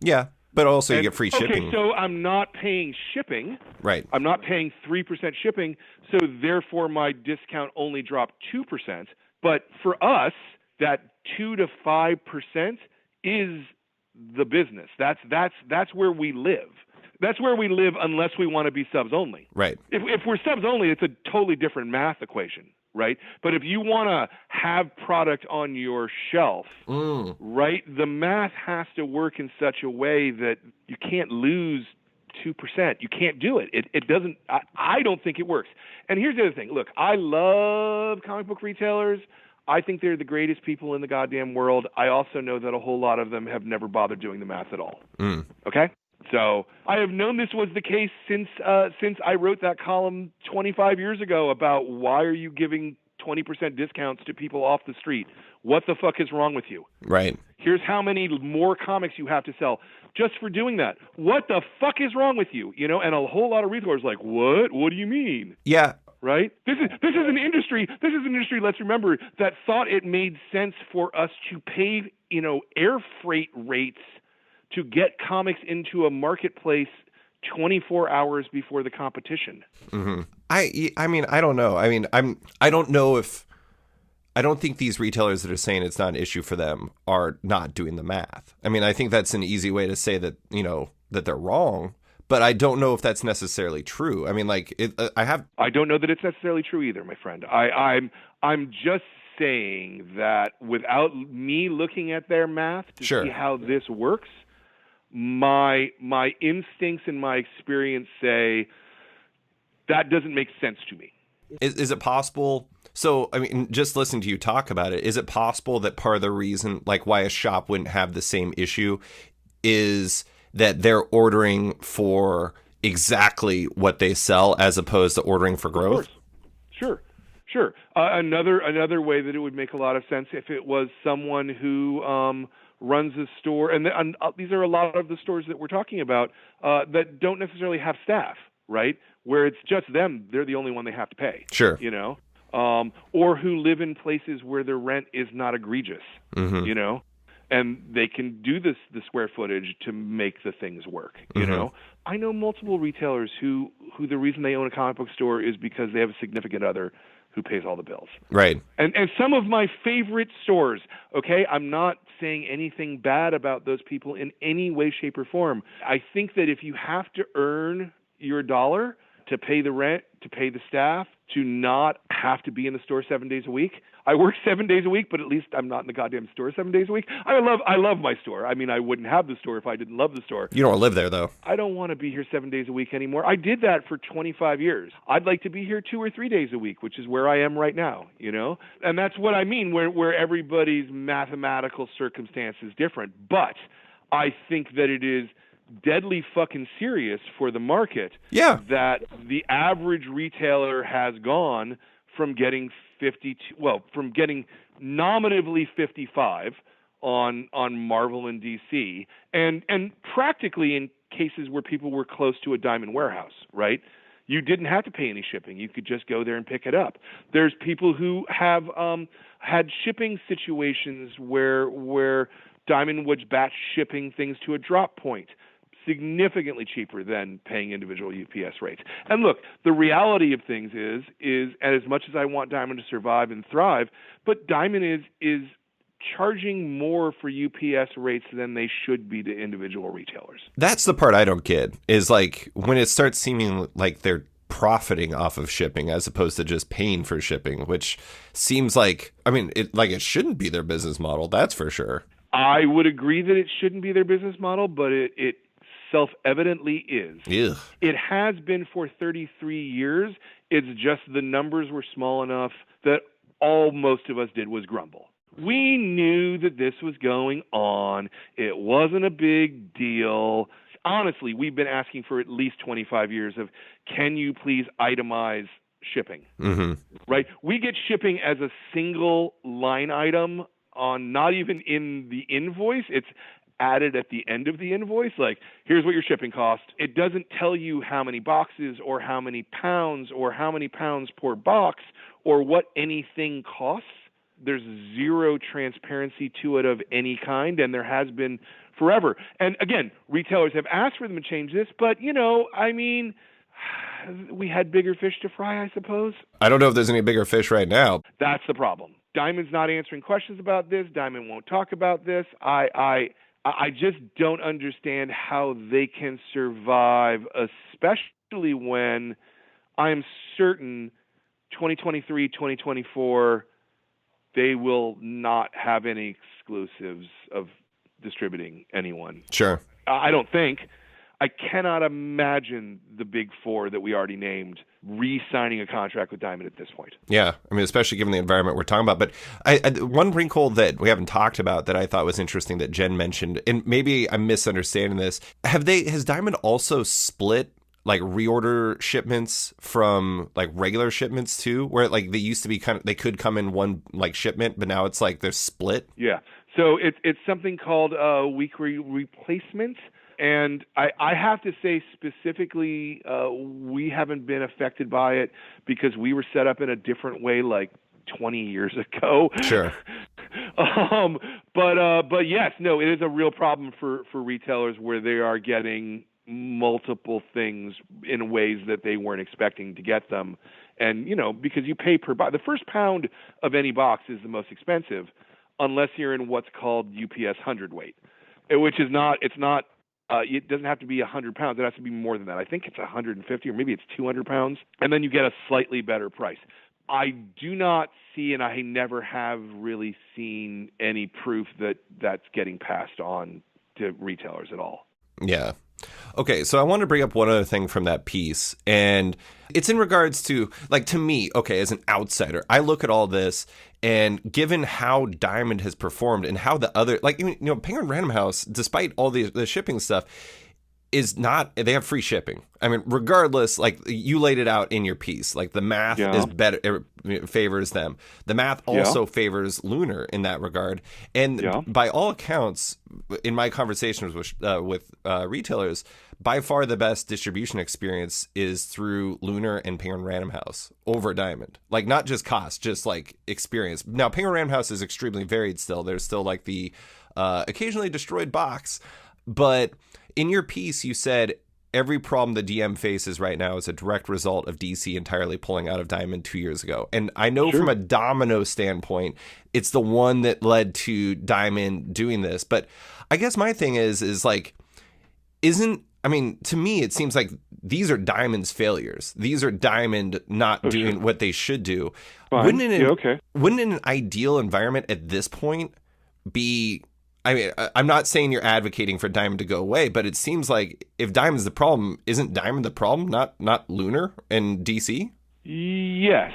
Yeah, but also you get free shipping. Okay, so I'm not paying shipping. Right. I'm not paying 3% shipping, so therefore my discount only dropped 2%. But for us, that 2 to 5% is the business. That's where we live. That's where we live unless we want to be subs only. Right. If we're subs only, it's a totally different math equation, right? But if you want to have product on your shelf, right, the math has to work in such a way that you can't lose 2%. You can't do it. It doesn't. I don't think it works. And here's the other thing. Look, I love comic book retailers. I think they're the greatest people in the goddamn world. I also know that a whole lot of them have never bothered doing the math at all. Okay? So I have known this was the case since I wrote that column 25 years ago about why are you giving 20% discounts to people off the street? What the fuck is wrong with you? Right. Here's how many more comics you have to sell just for doing that. What the fuck is wrong with you? And a whole lot of retailers like, what? What do you mean? Yeah. Right? This is an industry. This is an industry, let's remember, that thought it made sense for us to pay, air freight rates to get comics into a marketplace 24 hours before the competition. Mm-hmm. I don't know. I don't think these retailers that are saying it's not an issue for them are not doing the math. I think that's an easy way to say that, that they're wrong. But I don't know if that's necessarily true. I don't know that it's necessarily true either, my friend. I'm just saying that without me looking at their math to see how this works, my instincts and my experience say that doesn't make sense to me. Is it possible? So, just listening to you talk about it, is it possible that part of the reason, why a shop wouldn't have the same issue is that they're ordering for exactly what they sell as opposed to ordering for growth? Sure. Another way that it would make a lot of sense if it was someone who runs a store, and these are a lot of the stores that we're talking about that don't necessarily have staff, right? Where it's just them, they're the only one they have to pay. Sure. Or who live in places where the rent is not egregious, and they can do the square footage to make the things work. I know multiple retailers who the reason they own a comic book store is because they have a significant other who pays all the bills. Right. And some of my favorite stores, okay, I'm not saying anything bad about those people in any way, shape, or form. I think that if you have to earn your dollar to pay the rent, to pay the staff, to not have to be in the store 7 days a week. I work 7 days a week, but at least I'm not in the goddamn store 7 days a week. I love my store. I wouldn't have the store if I didn't love the store. You don't live there, though. I don't want to be here 7 days a week anymore. I did that for 25 years. I'd like to be here 2 or 3 days a week, which is where I am right now, And that's what I mean, where everybody's mathematical circumstance is different. But I think that it is deadly fucking serious for the market that the average retailer has gone from getting from getting nominally 55 on Marvel and DC, and practically in cases where people were close to a Diamond warehouse, right? You didn't have to pay any shipping. You could just go there and pick it up. There's people who have had shipping situations where Diamond was batch shipping things to a drop point, significantly cheaper than paying individual UPS rates. And look, the reality of things is as much as I want Diamond to survive and thrive, but Diamond is charging more for UPS rates than they should be to individual retailers. That's the part I don't get, is like when it starts seeming like they're profiting off of shipping as opposed to just paying for shipping, which seems like, I mean, it shouldn't be their business model, that's for sure. I would agree that it shouldn't be their business model, but it self-evidently is. Ugh. It has been for 33 years. It's just the numbers were small enough that all most of us did was grumble. We knew that this was going on. It wasn't a big deal. Honestly, we've been asking for at least 25 years of, can you please itemize shipping? Mm-hmm. Right? We get shipping as a single line item on, not even in the invoice. It's added at the end of the invoice. Like, here's what your shipping cost. It doesn't tell you how many boxes or how many pounds per box or what anything costs. There's zero transparency to it of any kind, and there has been forever. And again, retailers have asked for them to change this, but, I mean, we had bigger fish to fry, I suppose. I don't know if there's any bigger fish right now. That's the problem. Diamond's not answering questions about this. Diamond won't talk about this. I just don't understand how they can survive, especially when I am certain 2023, 2024, they will not have any exclusives of distributing anyone. Sure. I don't think. I cannot imagine the big four that we already named re-signing a contract with Diamond at this point. Yeah, I mean, especially given the environment we're talking about. But one wrinkle that we haven't talked about that I thought was interesting that Jen mentioned, and maybe I'm misunderstanding this, has Diamond also split like reorder shipments from like regular shipments too, where like they used to be they could come in one like shipment, but now it's like they're split? Yeah. So it's something called weekly replacement. And I have to say specifically, we haven't been affected by it because we were set up in a different way like 20 years ago. Sure. But yes, no, it is a real problem for retailers where they are getting multiple things in ways that they weren't expecting to get them. And, because you pay per box. The first pound of any box is the most expensive unless you're in what's called UPS hundredweight, which is not, it doesn't have to be 100 pounds. It has to be more than that. I think it's 150 or maybe it's 200 pounds. And then you get a slightly better price. I do not see, and I never have really seen any proof that that's getting passed on to retailers at all. Yeah. Okay, so I want to bring up one other thing from that piece, and it's in regards to, like, to me, okay, as an outsider, I look at all this, and given how Diamond has performed and how the other, like, Penguin Random House, despite all the shipping stuff, is not, they have free shipping. I mean, regardless, like you laid it out in your piece, like the math is better, it favors them. The math also favors Lunar in that regard. And by all accounts, in my conversations with retailers, by far the best distribution experience is through Lunar and Penguin Random House over Diamond. Like, not just cost, just like experience. Now, Penguin Random House is extremely varied still. There's still like the occasionally destroyed box, but in your piece, you said every problem the DM faces right now is a direct result of DC entirely pulling out of Diamond 2 years ago. And I know from a domino standpoint, it's the one that led to Diamond doing this. But I guess my thing is like, to me, it seems like these are Diamond's failures. These are Diamond not doing what they should do. Fine. Wouldn't in an ideal environment at this point be... I mean, I'm not saying you're advocating for Diamond to go away, but it seems like if Diamond's the problem, isn't Diamond the problem, not Lunar and DC? Yes,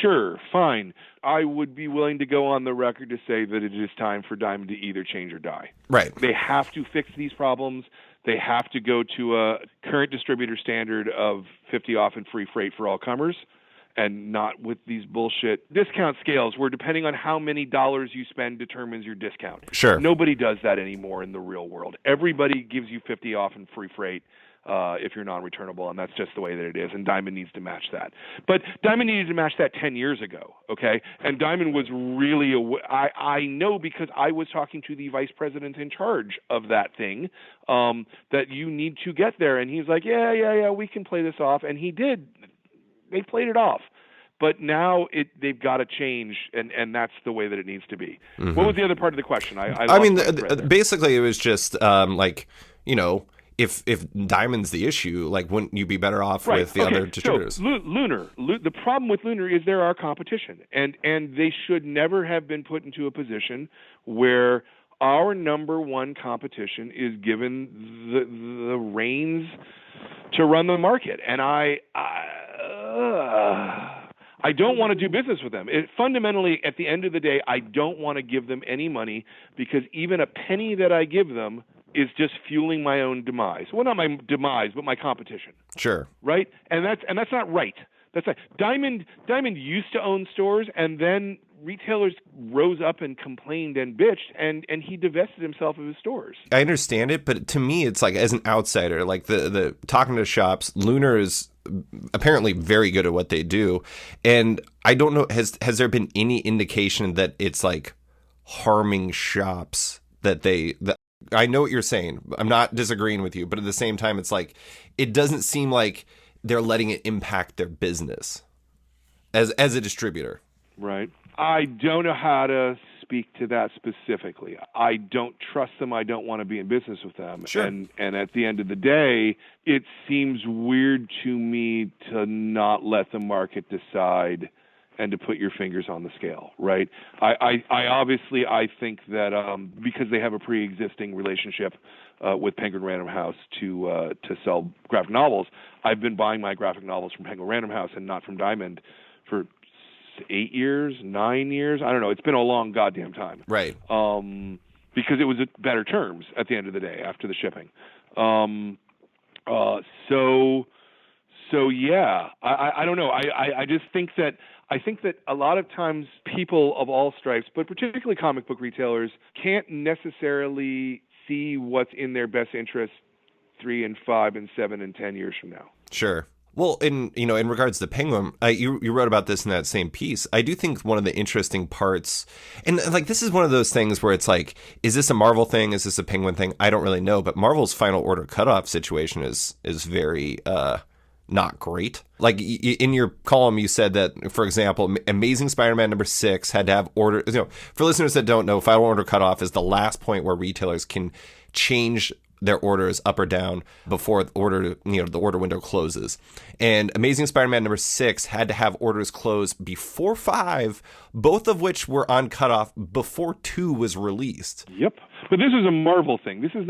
sure, fine. I would be willing to go on the record to say that it is time for Diamond to either change or die. Right. They have to fix these problems. They have to go to a current distributor standard of 50 off and free freight for all comers. and not with these bullshit discount scales where depending on how many dollars you spend determines your discount. Sure. Nobody does that anymore in the real world. Everybody gives you 50 off and free freight if you're non-returnable, and that's just the way that it is, and Diamond needs to match that. But Diamond needed to match that 10 years ago, okay? And Diamond was really I know because I was talking to the vice president in charge of that thing, that you need to get there, and he's like, yeah, we can play this off, and he did. They played it off. But now they've got to change, and that's the way that it needs to be. Mm-hmm. What was the other part of the question? I mean, basically, it was just if Diamond's the issue, like, wouldn't you be better off with the other distributors? So, Lunar. The problem with Lunar is there are competition, and they should never have been put into a position where our number one competition is given the reins to run the market. And I don't want to do business with them. Fundamentally, at the end of the day, I don't want to give them any money because even a penny that I give them is just fueling my own demise. Well, not my demise, but my competition. Sure. Right? And that's not right. That's right. Diamond used to own stores, and then retailers rose up and complained and bitched, and he divested himself of his stores. I understand it, but to me, it's like, as an outsider, like the talking to shops, Lunar is apparently very good at what they do, and I don't know, has there been any indication that it's like harming shops that I know what you're saying. I'm not disagreeing with you, but at the same time, it's like, it doesn't seem like they're letting it impact their business as a distributor. Right. I don't know how to speak to that specifically. I don't trust them. I don't want to be in business with them. Sure. And at the end of the day, it seems weird to me to not let the market decide and to put your fingers on the scale, right? I obviously think that because they have a pre-existing relationship with Penguin Random House to sell graphic novels, I've been buying my graphic novels from Penguin Random House and not from Diamond for 8 years, 9 years. I don't know. It's been a long goddamn time. Right. Because it was at better terms at the end of the day after the shipping. So yeah, I don't know. I just think that a lot of times people of all stripes, but particularly comic book retailers, can't necessarily see what's in their best interest 3 and 5 and 7 and 10 years from now. Sure. Well, in regards to Penguin, you wrote about this in that same piece. I do think one of the interesting parts, and like, this is one of those things where it's like, is this a Marvel thing? Is this a Penguin thing? I don't really know, but Marvel's final order cutoff situation is very not great. Like, in your column, you said that, for example, Amazing Spider-Man #6 had to have order. For listeners that don't know, final order cutoff is the last point where retailers can change their orders up or down before the order window closes. And Amazing Spider-Man #6 had to have orders close before 5, both of which were on cutoff before 2 was released. Yep. But this is a Marvel thing. This has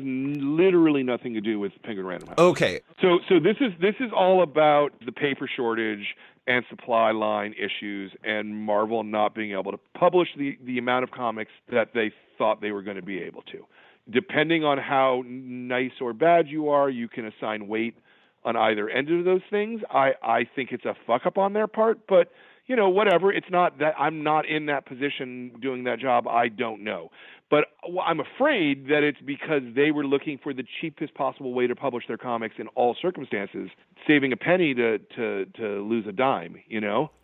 literally nothing to do with Penguin Random House. Okay. So this is all about the paper shortage and supply line issues and Marvel not being able to publish the amount of comics that they thought they were going to be able to. Depending on how nice or bad you are, you can assign weight on either end of those things. I think it's a fuck up on their part, but whatever. It's not that I'm not in that position doing that job. I don't know. But I'm afraid that it's because they were looking for the cheapest possible way to publish their comics in all circumstances, saving a penny to lose a dime,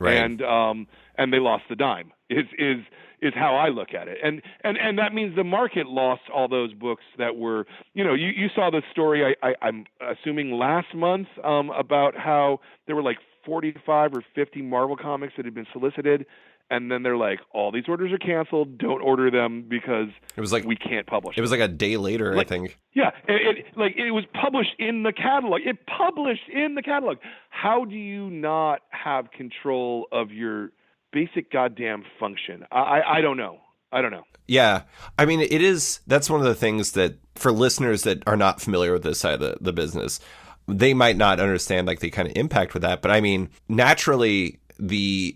Right. And they lost the dime is how I look at it. And that means the market lost all those books that were, you saw the story, I'm assuming last month, about how there were like 45 or 50 Marvel comics that had been solicited. And then they're like, all these orders are canceled. Don't order them because we can't publish. It was like a day later, I think. Yeah, it was published in the catalog. How do you not have control of your basic goddamn function? I don't know. Yeah. I mean, that's one of the things that, for listeners that are not familiar with this side of the business, they might not understand like the kind of impact with that. But I mean, naturally,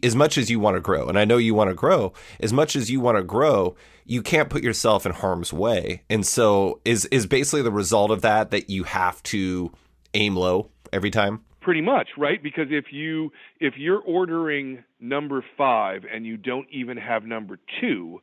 as much as you want to grow, and I know you want to grow, as much as you want to grow, you can't put yourself in harm's way. And so is basically the result of that you have to aim low every time? Pretty much, right? Because if you're ordering number 5 and you don't even have number 2,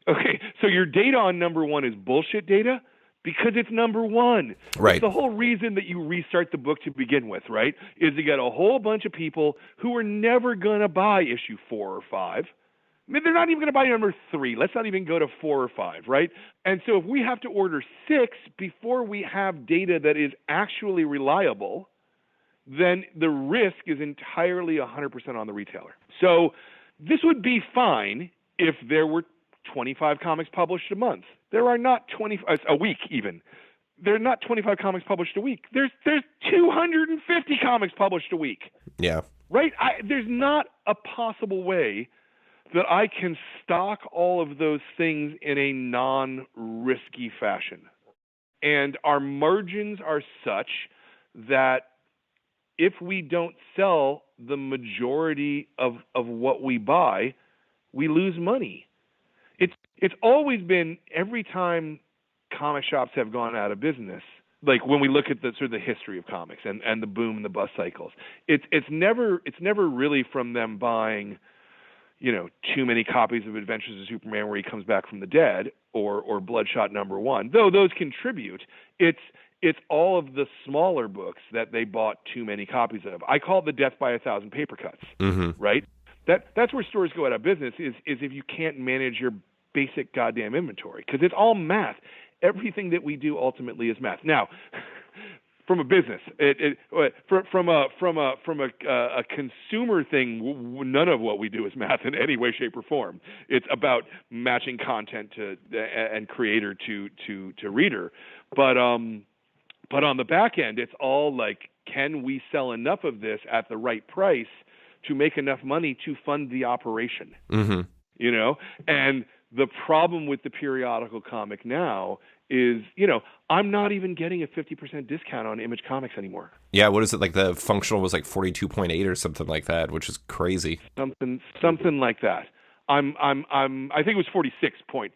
okay, so your data on number 1 is bullshit data because it's number 1. Right. It's the whole reason that you restart the book to begin with, right? Is you got a whole bunch of people who are never going to buy issue 4 or 5. I mean, they're not even going to buy number 3. Let's not even go to 4 or 5, right? And so if we have to order 6 before we have data that is actually reliable, then the risk is entirely 100% on the retailer. So this would be fine if there were 25 comics published a month. There are not a week even. There are not 25 comics published a week. There's 250 comics published a week. Yeah. Right? There's not a possible way that I can stock all of those things in a non-risky fashion. And our margins are such that if we don't sell the majority of what we buy, we lose money. It's always been, every time comic shops have gone out of business, like when we look at the sort of the history of comics and the boom and the bust cycles, it's never really from them buying, too many copies of Adventures of Superman where he comes back from the dead, or Bloodshot #1, though those contribute. It's all of the smaller books that they bought too many copies of. I call it the death by 1,000 paper cuts, right? That's where stores go out of business is if you can't manage your basic goddamn inventory, because it's all math. Everything that we do ultimately is math. Now, from a business, from a consumer thing, none of what we do is math in any way, shape, or form. It's about matching content and creator to reader. But on the back end, it's all like, can we sell enough of this at the right price to make enough money to fund the operation? And the problem with the periodical comic now is, I'm not even getting a 50% discount on Image Comics anymore. Yeah, what is it, like the functional was like 42.8 or something like that, which is crazy. Something like that. I think it was 46 point,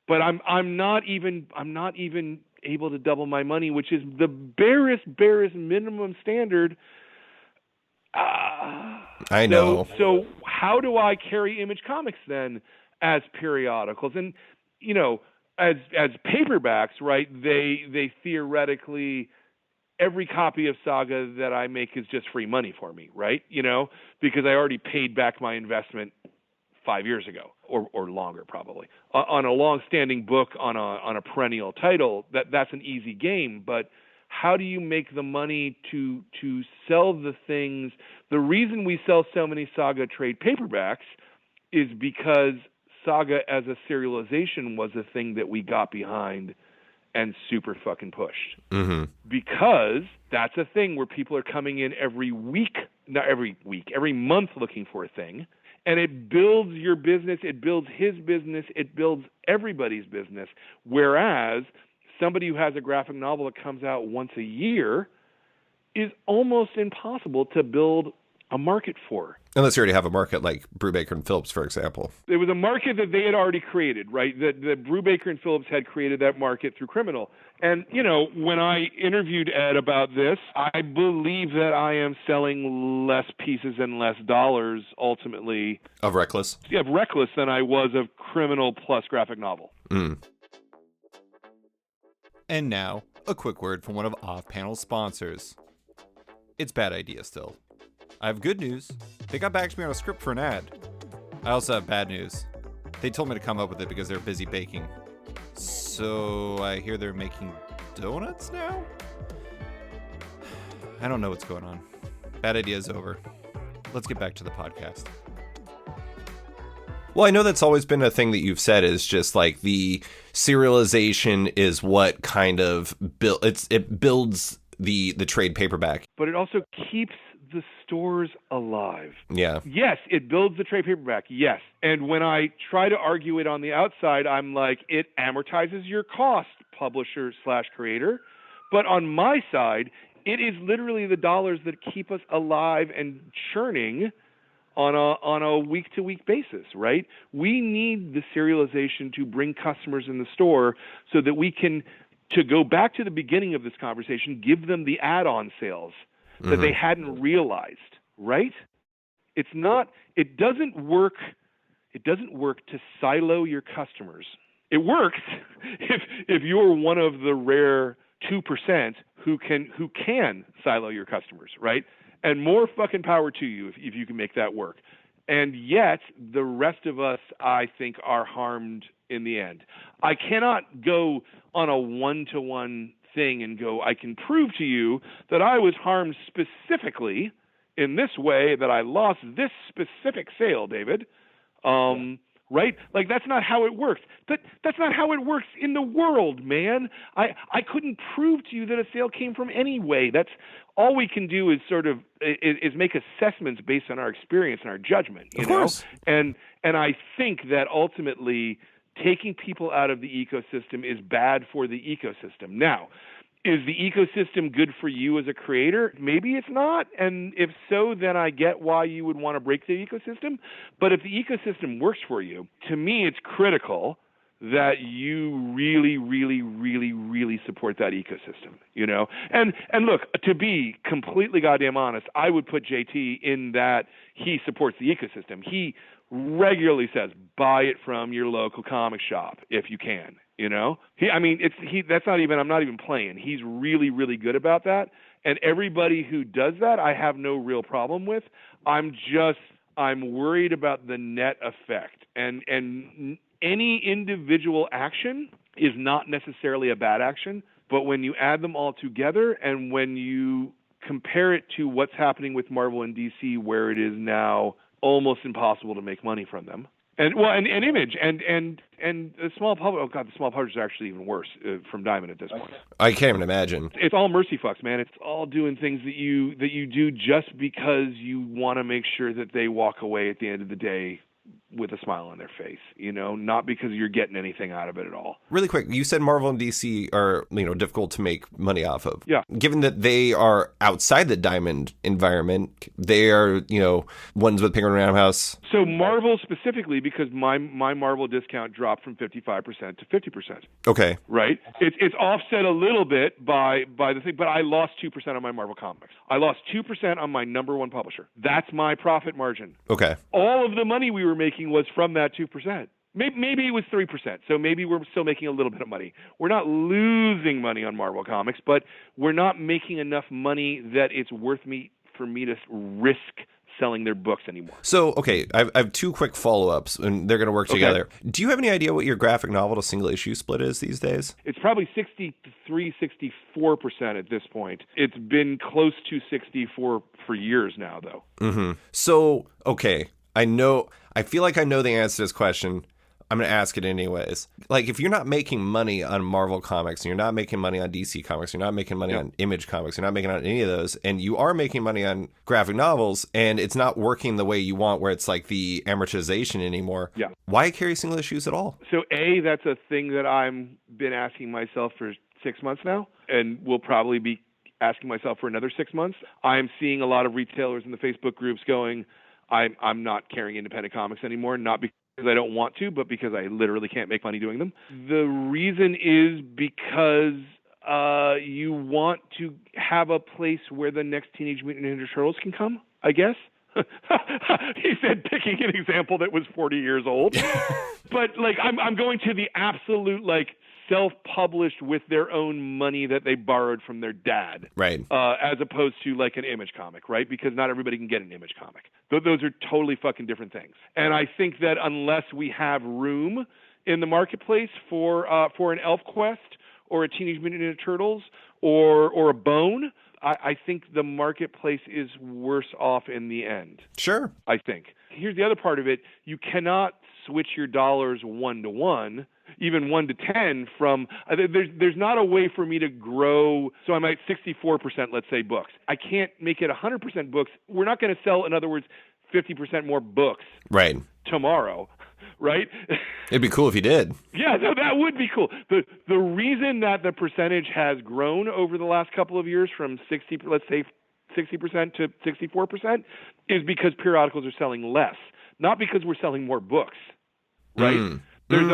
but I'm not even able to double my money, which is the barest minimum standard. I know. So how do I carry Image Comics then as periodicals? And as paperbacks, right? They theoretically, every copy of Saga that I make is just free money for me, right? Because I already paid back my investment 5 years ago or longer, probably. On a long-standing book, on a perennial title, that's an easy game. But how do you make the money to sell the things? The reason we sell so many Saga trade paperbacks is because Saga as a serialization was a thing that we got behind and super fucking pushed. Because that's a thing where people are coming in every month looking for a thing. And it builds your business, it builds his business, it builds everybody's business. Whereas somebody who has a graphic novel that comes out once a year is almost impossible to build a market for. Unless you already have a market like Brubaker and Phillips, for example. It was a market that they had already created, right? That Brubaker and Phillips had created that market through Criminal. And, when I interviewed Ed about this, I believe that I am selling less pieces and less dollars, ultimately. Of Reckless? Yeah, of Reckless than I was of Criminal plus graphic novel. And now, a quick word from one of Off-Panel's sponsors. It's Bad Idea still. I have good news. They got back to me on a script for an ad. I also have bad news. They told me to come up with it because they're busy baking. So I hear they're making donuts now? I don't know what's going on. Bad Idea is over. Let's get back to the podcast. Well, I know that's always been a thing that you've said, is just like the serialization is what kind of it builds the trade paperback. But it also keeps the stores alive. Yeah. Yes, it builds the trade paperback. Yes. And when I try to argue it on the outside, I'm like, it amortizes your cost, publisher / creator. But on my side, it is literally the dollars that keep us alive and churning on a week-to-week basis, right? We need the serialization to bring customers in the store so that we can, to go back to the beginning of this conversation, give them the add-on sales. that they hadn't realized, right? It doesn't work to silo your customers. It works if you're one of the rare 2% who can silo your customers, right? And more fucking power to you if you can make that work. And yet the rest of us, I think, are harmed in the end. I cannot go on a one-to-one thing and go, I can prove to you that I was harmed specifically in this way, that I lost this specific sale, David. Right? Like, that's not how it works. That's not how it works in the world, man. I couldn't prove to you that a sale came from any way. That's all we can do is sort of is make assessments based on our experience and our judgment, you know? And I think that ultimately taking people out of the ecosystem is bad for the ecosystem. Now, is the ecosystem good for you as a creator? Maybe it's not. And if so, then I get why you would want to break the ecosystem. But if the ecosystem works for you, to me, it's critical that you really, really, really, really support that ecosystem, you know? And look, to be completely goddamn honest, I would put JT in that he supports the ecosystem. He regularly says, buy it from your local comic shop if you can, you know? I'm not even playing. He's really, really good about that. And everybody who does that, I have no real problem with. I'm worried about the net effect. And any individual action is not necessarily a bad action, but when you add them all together and when you compare it to what's happening with Marvel and DC, where it is now almost impossible to make money from them, and Image and the small public. Oh God, the small publishers are actually even worse from Diamond at this point. I can't even imagine. It's all mercy fucks, man. It's all doing things that you do just because you want to make sure that they walk away at the end of the day with a smile on their face, you know, not because you're getting anything out of it at all. Really quick, you said Marvel and DC are, difficult to make money off of. Yeah. Given that they are outside the Diamond environment, they are, ones with Penguin Random House. So Marvel specifically, because my Marvel discount dropped from 55% to 50%. Okay. Right? It's offset a little bit by the thing, but I lost 2% on my Marvel comics. I lost 2% on my number one publisher. That's my profit margin. Okay. All of the money we were making was from that 2%. Maybe it was 3%, so maybe we're still making a little bit of money. We're not losing money on Marvel Comics, but we're not making enough money that it's worth for me to risk selling their books anymore. So, okay, I have two quick follow-ups, and they're going to work together. Do you have any idea what your graphic novel to single issue split is these days? It's probably 63, 64% at this point. It's been close to 64 for years now, though. Mm-hmm. So, okay, I feel like I know the answer to this question. I'm going to ask it anyways. Like, if you're not making money on Marvel Comics, and you're not making money on DC Comics, you're not making money on Image Comics, you're not making on any of those, and you are making money on graphic novels, and it's not working the way you want, where it's like the amortization anymore, why carry single issues at all? So, that's a thing that I've been asking myself for 6 months now, and will probably be asking myself for another 6 months. I'm seeing a lot of retailers in the Facebook groups going, I'm not carrying independent comics anymore, not because I don't want to, but because I literally can't make money doing them. The reason is because you want to have a place where the next Teenage Mutant Ninja Turtles can come, I guess. He said, picking an example that was 40 years old. But I'm going to the absolute self-published with their own money that they borrowed from their dad, right? As opposed to an Image comic, right? Because not everybody can get an Image comic. Those are totally fucking different things. And I think that unless we have room in the marketplace for an Elf Quest or a Teenage Mutant Ninja Turtles or a Bone, I think the marketplace is worse off in the end. Sure. I think. Here's the other part of it. You cannot switch your dollars 1-to-1, even 1-to-10 from, there's not a way for me to grow. So I'm at 64%, let's say, books. I can't make it 100% books. We're not going to sell, in other words, 50% more books tomorrow, right? It'd be cool if you did. Yeah, no, that would be cool. The reason that the percentage has grown over the last couple of years from 60%, let's say 60% to 64% is because periodicals are selling less, not because we're selling more books, right? There's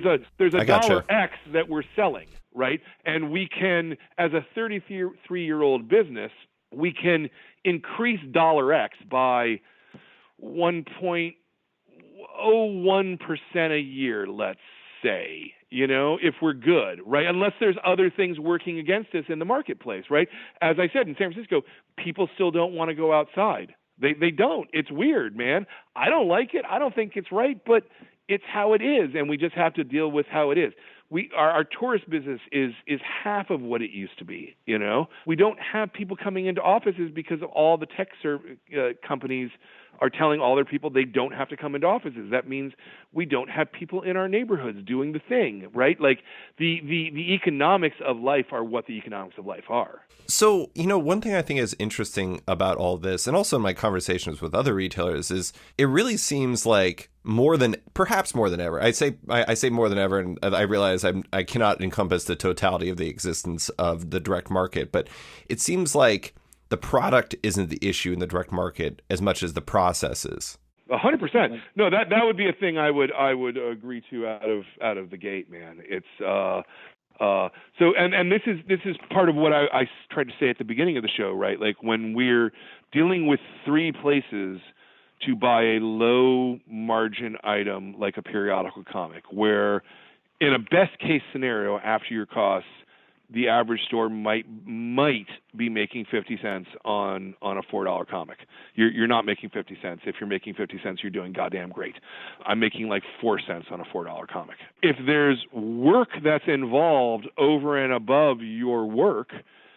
a dollar X that we're selling, right? And we can, as a 33-year-old business, we can increase dollar X by 1.01% a year, let's say, if we're good, right? Unless there's other things working against us in the marketplace, right? As I said, in San Francisco, people still don't want to go outside. They don't. It's weird, man. I don't like it. I don't think it's right, but it's how it is, and we just have to deal with how it is. Our tourist business is half of what it used to be. We don't have people coming into offices because of all the tech companies are telling all their people they don't have to come into offices. That means we don't have people in our neighborhoods doing the thing, right? Like the economics of life are what the economics of life are. So, one thing I think is interesting about all this, and also in my conversations with other retailers, is it really seems like perhaps more than ever. I say more than ever, and I realize I cannot encompass the totality of the existence of the direct market, but it seems like the product isn't the issue in the direct market as much as the process is. 100%. No, that would be a thing I would agree to out of the gate, man. It's so this is part of what I tried to say at the beginning of the show, right? Like when we're dealing with three places to buy a low margin item like a periodical comic, where in a best case scenario after your costs, the average store might be making 50 cents on a $4 comic. You're not making 50 cents. If you're making 50 cents, you're doing goddamn great. I'm making like 4 cents on a $4 comic. If there's work that's involved over and above your work,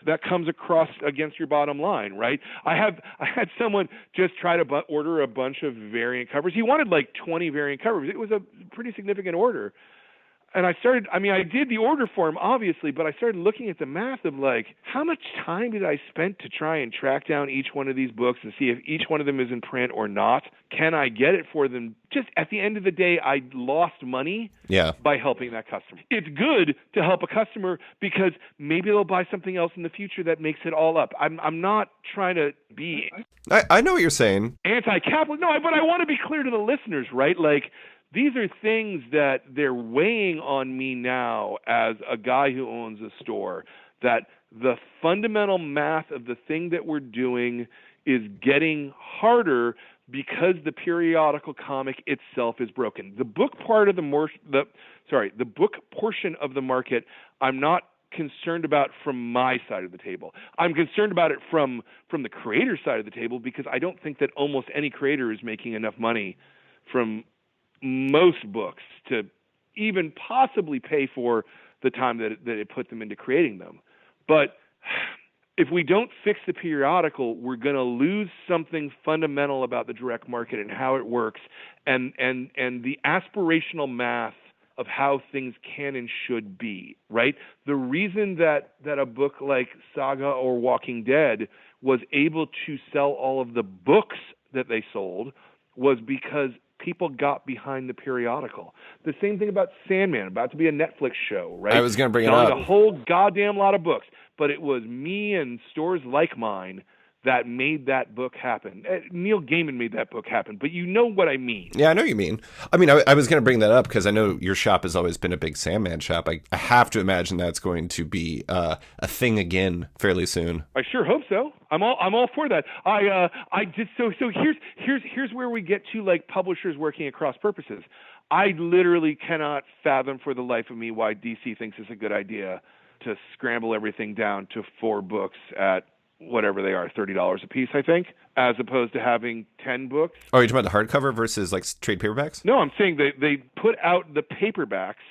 that comes across against your bottom line, right? I had someone just try to order a bunch of variant covers. He wanted like 20 variant covers. It was a pretty significant order. And I did the order for him, obviously, but I started looking at the math of like, how much time did I spend to try and track down each one of these books and see if each one of them is in print or not? Can I get it for them? Just at the end of the day, I lost money by helping that customer. It's good to help a customer because maybe they'll buy something else in the future that makes it all up. I'm not trying to be... I know what you're saying. Anti-capitalist. No, but I want to be clear to the listeners, right? Like, these are things that they're weighing on me now as a guy who owns a store, that the fundamental math of the thing that we're doing is getting harder because the periodical comic itself is broken. The book part of the book portion of the market, I'm not concerned about from my side of the table. I'm concerned about it from the creator side of the table because I don't think that almost any creator is making enough money from most books to even possibly pay for the time that it put them into creating them. But if we don't fix the periodical, we're going to lose something fundamental about the direct market and how it works and the aspirational math of how things can and should be, right? The reason that a book like Saga or Walking Dead was able to sell all of the books that they sold was because people got behind the periodical. The same thing about Sandman, about to be a Netflix show, right? I was going to bring it up. A whole goddamn lot of books, but it was me and stores like mine that made that book happen. Neil Gaiman made that book happen, but you know what I mean. Yeah, I know what you mean. I mean, I was going to bring that up because I know your shop has always been a big Sandman shop. I have to imagine that's going to be a thing again fairly soon. I sure hope so. I'm all for that. So here's where we get to like publishers working at cross purposes. I literally cannot fathom for the life of me why DC thinks it's a good idea to scramble everything down to 4 books at whatever they are, $30 a piece, I think, as opposed to having 10 books. Oh, you're talking about the hardcover versus like trade paperbacks? No, I'm saying they put out the paperbacks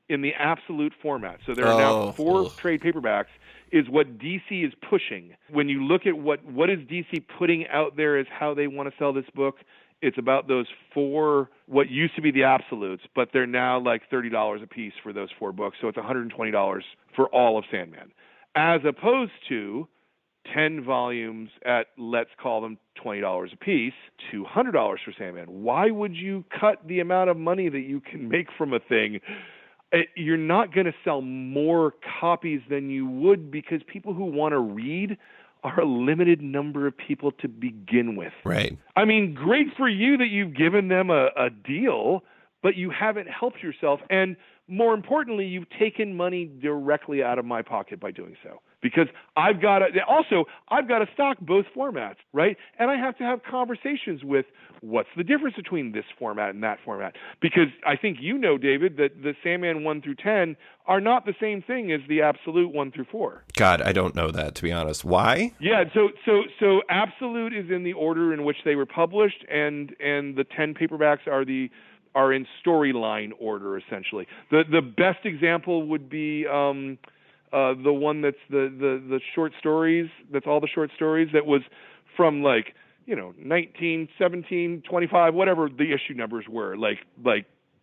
in the absolute format. So there are now 4 trade paperbacks is what DC is pushing. When you look at what is DC putting out there as how they want to sell this book, it's about those 4, what used to be the absolutes, but they're now like $30 a piece for those 4 books. So it's $120 for all of Sandman, as opposed to 10 volumes at, let's call them $20 a piece, $200 for Sandman. Why would you cut the amount of money that you can make from a thing? You're not going to sell more copies than you would because people who want to read are a limited number of people to begin with. Right. I mean, great for you that you've given them a deal, but you haven't helped yourself. And more importantly, you've taken money directly out of my pocket by doing so. Because I've got to stock both formats, right? And I have to have conversations with what's the difference between this format and that format. Because I think you know, David, that the Sandman 1 through 10 are not the same thing as the Absolute 1 through 4. God, I don't know that, to be honest. Why? Yeah, so Absolute is in the order in which they were published, and the 10 paperbacks are in storyline order, essentially. The best example would be the one that's the short stories, that's all the short stories, that was from 19, 17, 25, whatever the issue numbers were, like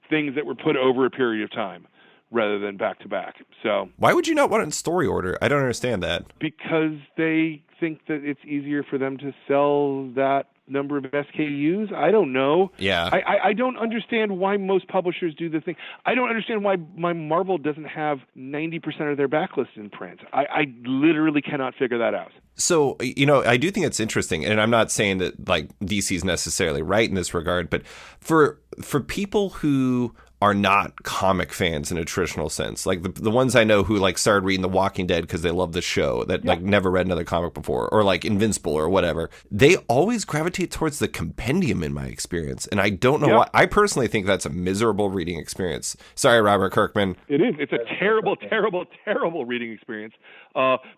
things that were put over a period of time rather than back to back. So why would you not want it in story order? I don't understand that. Because they think that it's easier for them to sell that number of SKUs. I don't know. Yeah. I don't understand why most publishers do the thing. I don't understand why my Marvel doesn't have 90% of their backlist in print. I literally cannot figure that out. So, I do think it's interesting, and I'm not saying that DC is necessarily right in this regard, but for people who are not comic fans in a traditional sense, like the ones I know who started reading The Walking Dead because they love the show, that never read another comic before, or Invincible or whatever, they always gravitate towards the compendium in my experience. And I don't know why. I personally think that's a miserable reading experience. Sorry, Robert Kirkman. It is. It's a terrible, terrible, terrible reading experience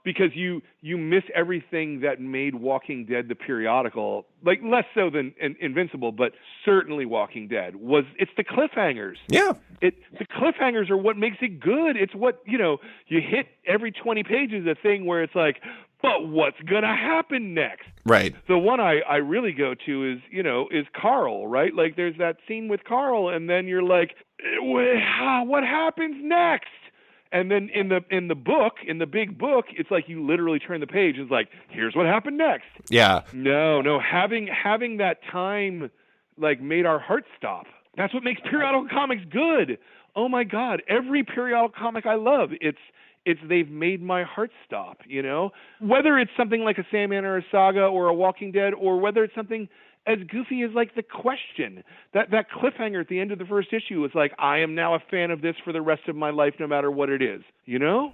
because you miss everything that made Walking Dead the periodical, less so than Invincible, but certainly Walking Dead it's the cliffhangers. Yeah. The cliffhangers are what makes it good. It's what, you hit every 20 pages a thing where it's like, but what's going to happen next? Right. The one I really go to is Carl, right? There's that scene with Carl, and then you're like, what happens next? And then in the book, in the big book, it's like you literally turn the page and it's like, here's what happened next. Yeah. No, having that time made our hearts stop. That's what makes periodical comics good. Oh my God, every periodical comic I love, it's they've made my heart stop, Whether it's something like a Sandman or a Saga or a Walking Dead, or whether it's something as goofy as The Question. That cliffhanger at the end of the first issue was I am now a fan of this for the rest of my life, no matter what it is.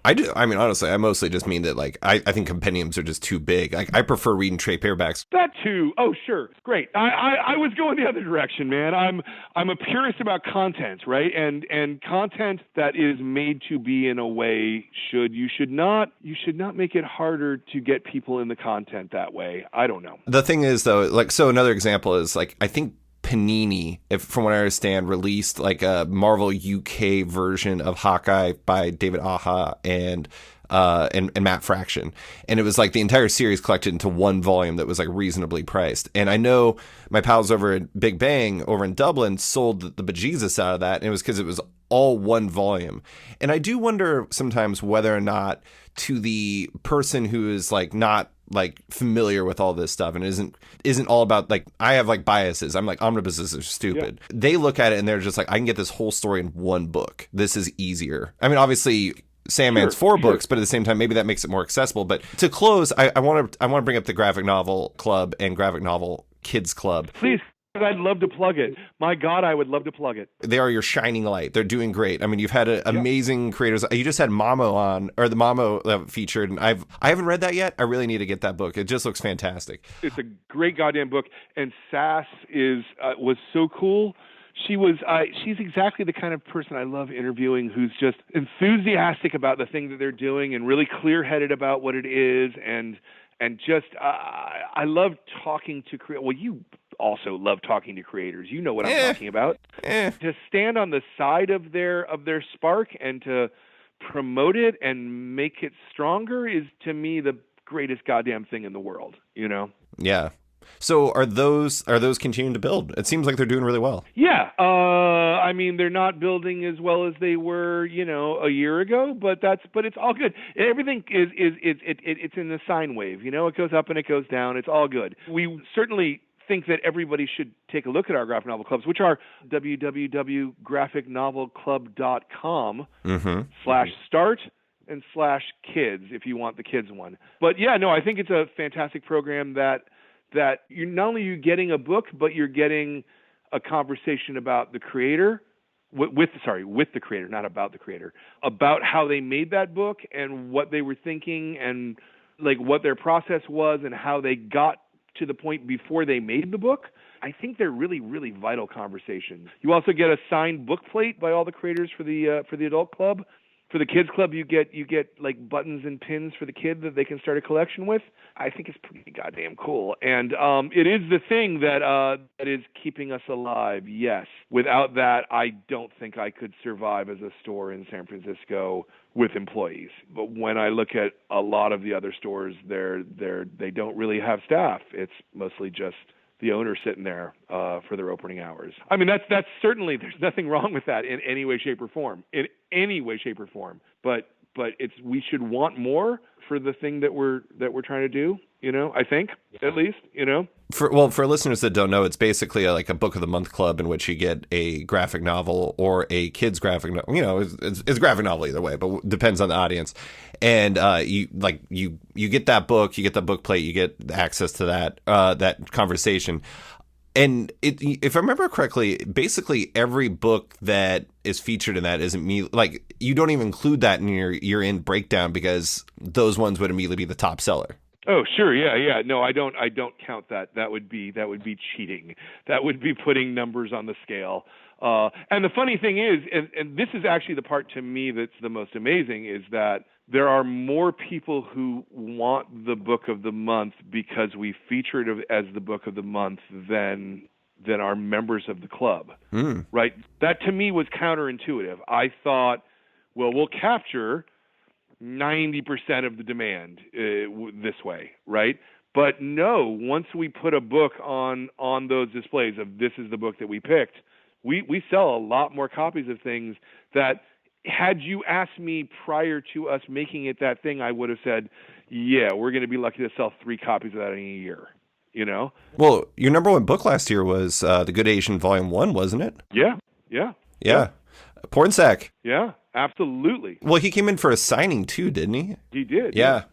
I do. I mean, honestly, I mostly just mean that I think compendiums are just too big. I prefer reading trade paperbacks. That too. Oh, sure. Great. I was going the other direction, man. I'm a purist about content, right? And content that is made to be in a way you should not make it harder to get people in the content that way. I don't know. The thing is though, so another example is I think Panini, from what I understand, released a Marvel UK version of Hawkeye by David Aja and Matt Fraction, and it was the entire series collected into one volume that was reasonably priced. And I know my pals over at Big Bang over in Dublin sold the bejesus out of that, and it was because it was all one volume. And I do wonder sometimes whether or not, to the person who is not familiar with all this stuff and isn't all about I have biases. I'm omnibuses are stupid. Yeah. They look at it and they're just I can get this whole story in one book. This is easier. I mean, obviously Sandman's four books, but at the same time, maybe that makes it more accessible. But to close, I want to bring up the Graphic Novel Club and Graphic Novel Kids Club. Please. I'd love to plug it. My God, I would love to plug it. They are your shining light. They're doing great. I mean, you've had amazing creators. You just had Mamo on, or the Mamo featured, and I haven't read that yet. I really need to get that book. It just looks fantastic. It's a great goddamn book, and Sass was so cool. She's exactly the kind of person I love interviewing, who's just enthusiastic about the thing that they're doing and really clear-headed about what it is, and just I love talking to well, you also love talking to creators. You know what I'm talking about. To stand on the side of their spark and to promote it and make it stronger is, to me, the greatest goddamn thing in the world. Yeah. So are those continuing to build? It seems like they're doing really well. Yeah. I mean, they're not building as well as they were, a year ago, but it's all good. Everything it's in the sine wave, it goes up and it goes down. It's all good. We certainly think that everybody should take a look at our graphic novel clubs, which are www.graphicnovelclub.com /start and /kids if you want the kids one. But yeah, no, I think it's a fantastic program that you're not only getting a book, but you're getting a conversation about the creator, with the creator, not about the creator, about how they made that book and what they were thinking and like what their process was and how they got to the point before they made the book. I think they're really, really vital conversations. You also get a signed book plate by all the creators for the adult club. For the kids club, you get like buttons and pins for the kid that they can start a collection with. I think it's pretty goddamn cool, and it is the thing that is keeping us alive. Yes, without that, I don't think I could survive as a store in San Francisco with employees. But when I look at a lot of the other stores, they don't really have staff. It's mostly just the owner sitting there for their opening hours. I mean, that's certainly, there's nothing wrong with that in any way, shape, or form. But we should want more for the thing that we're trying to do. I think at least. For listeners that don't know, it's basically like a book of the month club in which you get a graphic novel or a kid's graphic novel. It's a graphic novel either way, but depends on the audience. And you get that book, you get the book plate, you get access to that conversation. And if I remember correctly, basically every book that is featured in that isn't me. Like, you don't even include that in your year-end breakdown because those ones would immediately be the top seller. Oh, sure. Yeah. No, I don't count that. That would be cheating. That would be putting numbers on the scale. And the funny thing is, and this is actually the part to me that's the most amazing, is that there are more people who want the book of the month because we feature it as the book of the month than are members of the club, right? That to me was counterintuitive. I thought, well, we'll capture 90% of the demand this way, right? But no, once we put a book on those displays of this is the book that we picked, we sell a lot more copies of things that, had you asked me prior to us making it that thing, I would have said, yeah, we're going to be lucky to sell 3 copies of that in a year, Well, your number one book last year was The Good Asian Volume 1, wasn't it? Yeah. Pornsack. Yeah, absolutely. Well, he came in for a signing too, didn't he? He did. Yeah.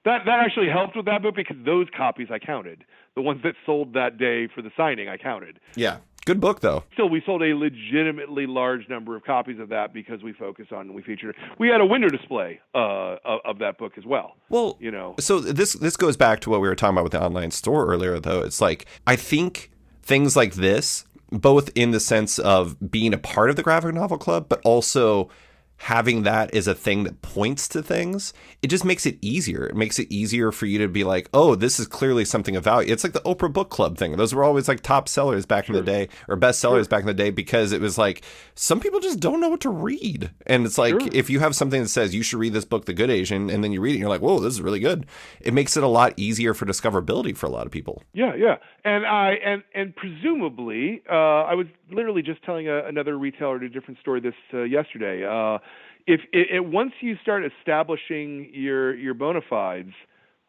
That actually helped with that book because those copies I counted. The ones that sold that day for the signing, I counted. Yeah. Good book, though. Still, we sold a legitimately large number of copies of that because we featured it. We had a window display of that book as well. Well, So this goes back to what we were talking about with the online store earlier, though. It's like, I think things like this, both in the sense of being a part of the graphic novel club, but also having that as a thing that points to things, it just makes it easier. It makes it easier for you to be like, oh, this is clearly something of value. It's like the Oprah Book Club thing. Those were always like top sellers back in the day, or best sellers back in the day, because it was like, some people just don't know what to read. And it's like, if you have something that says you should read this book, The Good Asian, and then you read it and you're like, whoa, this is really good. It makes it a lot easier for discoverability for a lot of people. Yeah. And presumably, I was literally just telling another retailer at a different store this yesterday. If once you start establishing your bona fides,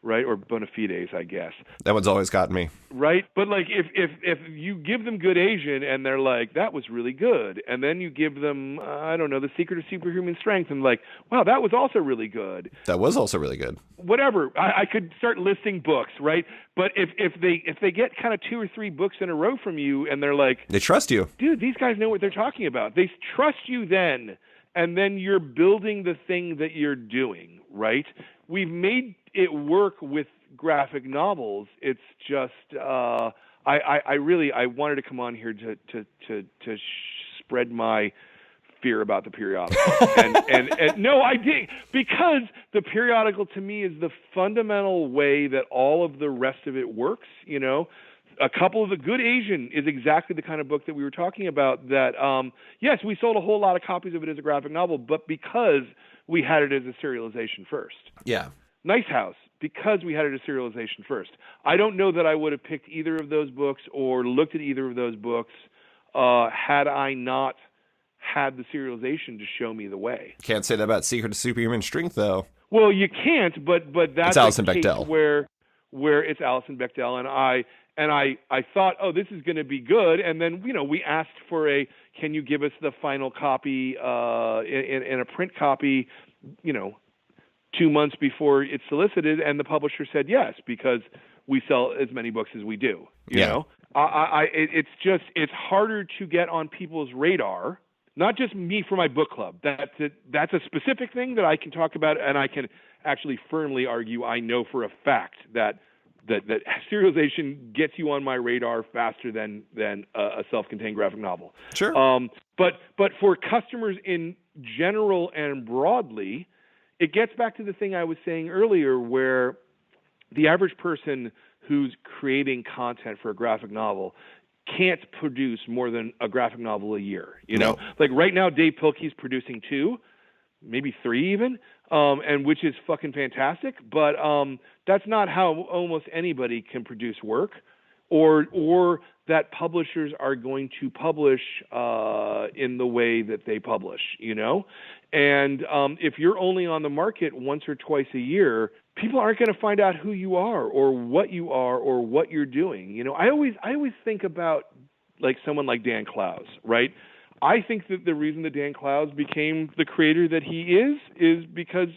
right, or bona fides, I guess. That one's always gotten me. Right, but like if you give them Good Asian and they're like, that was really good, and then you give them The Secret of Superhuman Strength, and like, wow, that was also really good. That was also really good. Whatever, I could start listing books, right? But if they get kind of 2 or 3 books in a row from you, and they're like, they trust you, dude, these guys know what they're talking about. They trust you then. And then you're building the thing that you're doing, right? We've made it work with graphic novels. It's just I wanted to come on here to spread my fear about the periodical. and no, I did, because the periodical to me is the fundamental way that all of the rest of it works, A couple of the Good Asian is exactly the kind of book that we were talking about that, yes, we sold a whole lot of copies of it as a graphic novel, but because we had it as a serialization first. Yeah. Nice House, because we had it as serialization first. I don't know that I would have picked either of those books or looked at either of those books had I not had the serialization to show me the way. Can't say that about Secret of Superhuman Strength, though. Well, you can't, but that's it's Alison Bechdel. Where it's Alison Bechdel, and I thought, oh, this is going to be good. And then, we asked for can you give us the final copy in a print copy, 2 months before it's solicited, and the publisher said yes, because we sell as many books as we do. You know, it's harder to get on people's radar not just me for my book club. That's a specific thing that I can talk about, and I can actually firmly argue I know for a fact that serialization gets you on my radar faster than a self-contained graphic novel. Sure. But for customers in general and broadly, it gets back to the thing I was saying earlier, where the average person who's creating content for a graphic novel can't produce more than a graphic novel a year. You know, like right now, Dave Pilkey's producing 2, maybe 3 even, and which is fucking fantastic. But that's not how almost anybody can produce work, or that publishers are going to publish in the way that they publish, you know? And if you're only on the market once or twice a year, people aren't going to find out who you are or what you're doing. You know, I always think about like someone like Dan Clowes, right? I think that the reason that Dan Clowes became the creator that he is because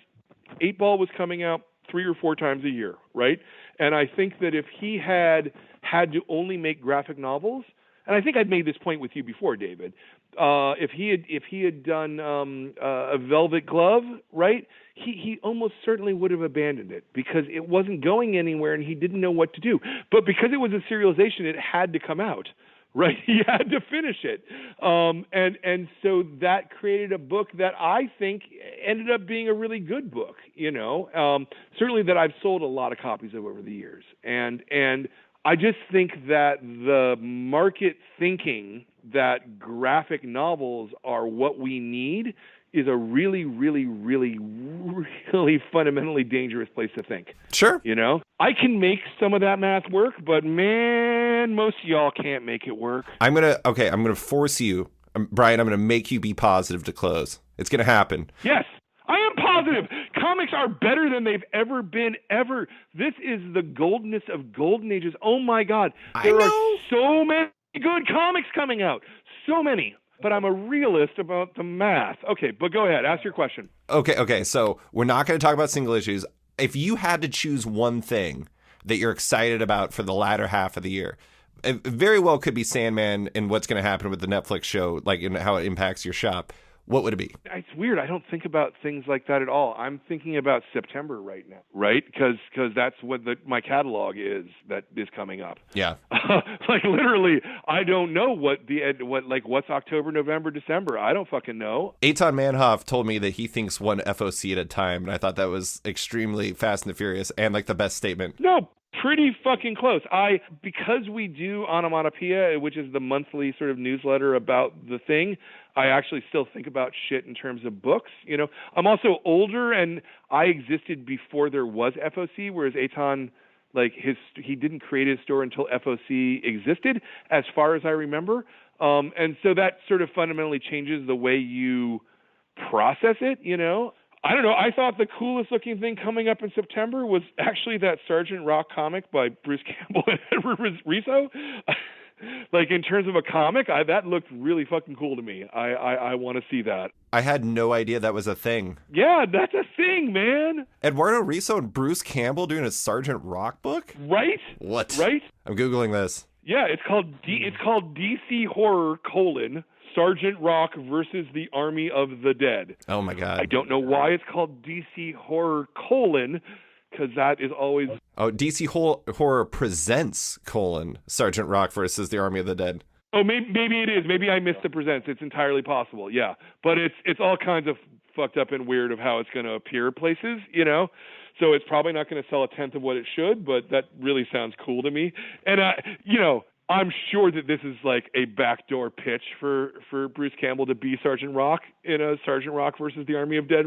8-Ball was coming out 3 or 4 times a year, right? And I think that if he had to only make graphic novels, and I think I'd made this point with you before, David, if he had done a Velvet Glove, right, he almost certainly would have abandoned it because it wasn't going anywhere and he didn't know what to do. But because it was a serialization, it had to come out. Right, he had to finish it, and so that created a book that I think ended up being a really good book. You know, certainly that I've sold a lot of copies of over the years, and I just think that the market thinking that graphic novels are what we need is a really, really, really, really fundamentally dangerous place to think. Sure. You know, I can make some of that math work, but man, most of y'all can't make it work. I'm going to force you, Brian, I'm going to make you be positive to close. It's going to happen. Yes, I am positive. Comics are better than they've ever been, ever. This is the goldenest of golden ages. Oh my God. There are so many good comics coming out. So many. But I'm a realist about the math. Okay, but go ahead. Ask your question. Okay. So we're not going to talk about single issues. If you had to choose one thing that you're excited about for the latter half of the year, it very well could be Sandman and what's going to happen with the Netflix show, like and how it impacts your shop. What would it be? It's weird. I don't think about things like that at all. I'm thinking about September right now, right? Because that's what my catalog is that is coming up. Yeah. Like literally, I don't know what's October, November, December. I don't fucking know. Eitan Manhoff told me that he thinks one FOC at a time, and I thought that was extremely Fast and the Furious and like the best statement. No. Pretty fucking close. Because we do Onomatopoeia, which is the monthly sort of newsletter about the thing, I actually still think about shit in terms of books. You know, I'm also older, and I existed before there was FOC, whereas Eitan, he didn't create his store until FOC existed, as far as I remember. And so that sort of fundamentally changes the way you process it, you know. I don't know. I thought the coolest looking thing coming up in September was actually that Sergeant Rock comic by Bruce Campbell and Edward Riso. Like in terms of a comic, that looked really fucking cool to me. I want to see that. I had no idea that was a thing. Yeah, that's a thing, man. Eduardo Riso and Bruce Campbell doing a Sergeant Rock book? Right? What? Right? I'm Googling this. Yeah, it's called DC Horror: Sergeant Rock versus the Army of the Dead. Oh my God. I don't know why it's called DC Horror: because that is always... Oh, DC Horror presents Sergeant Rock versus the Army of the Dead. Oh, maybe it is. Maybe I missed the presents. It's entirely possible, yeah. But it's all kinds of fucked up and weird of how it's going to appear places, you know? So it's probably not going to sell a tenth of what it should, but that really sounds cool to me. And, you know, I'm sure that this is like a backdoor pitch for Bruce Campbell to be Sergeant Rock in a Sergeant Rock versus the Army of Dead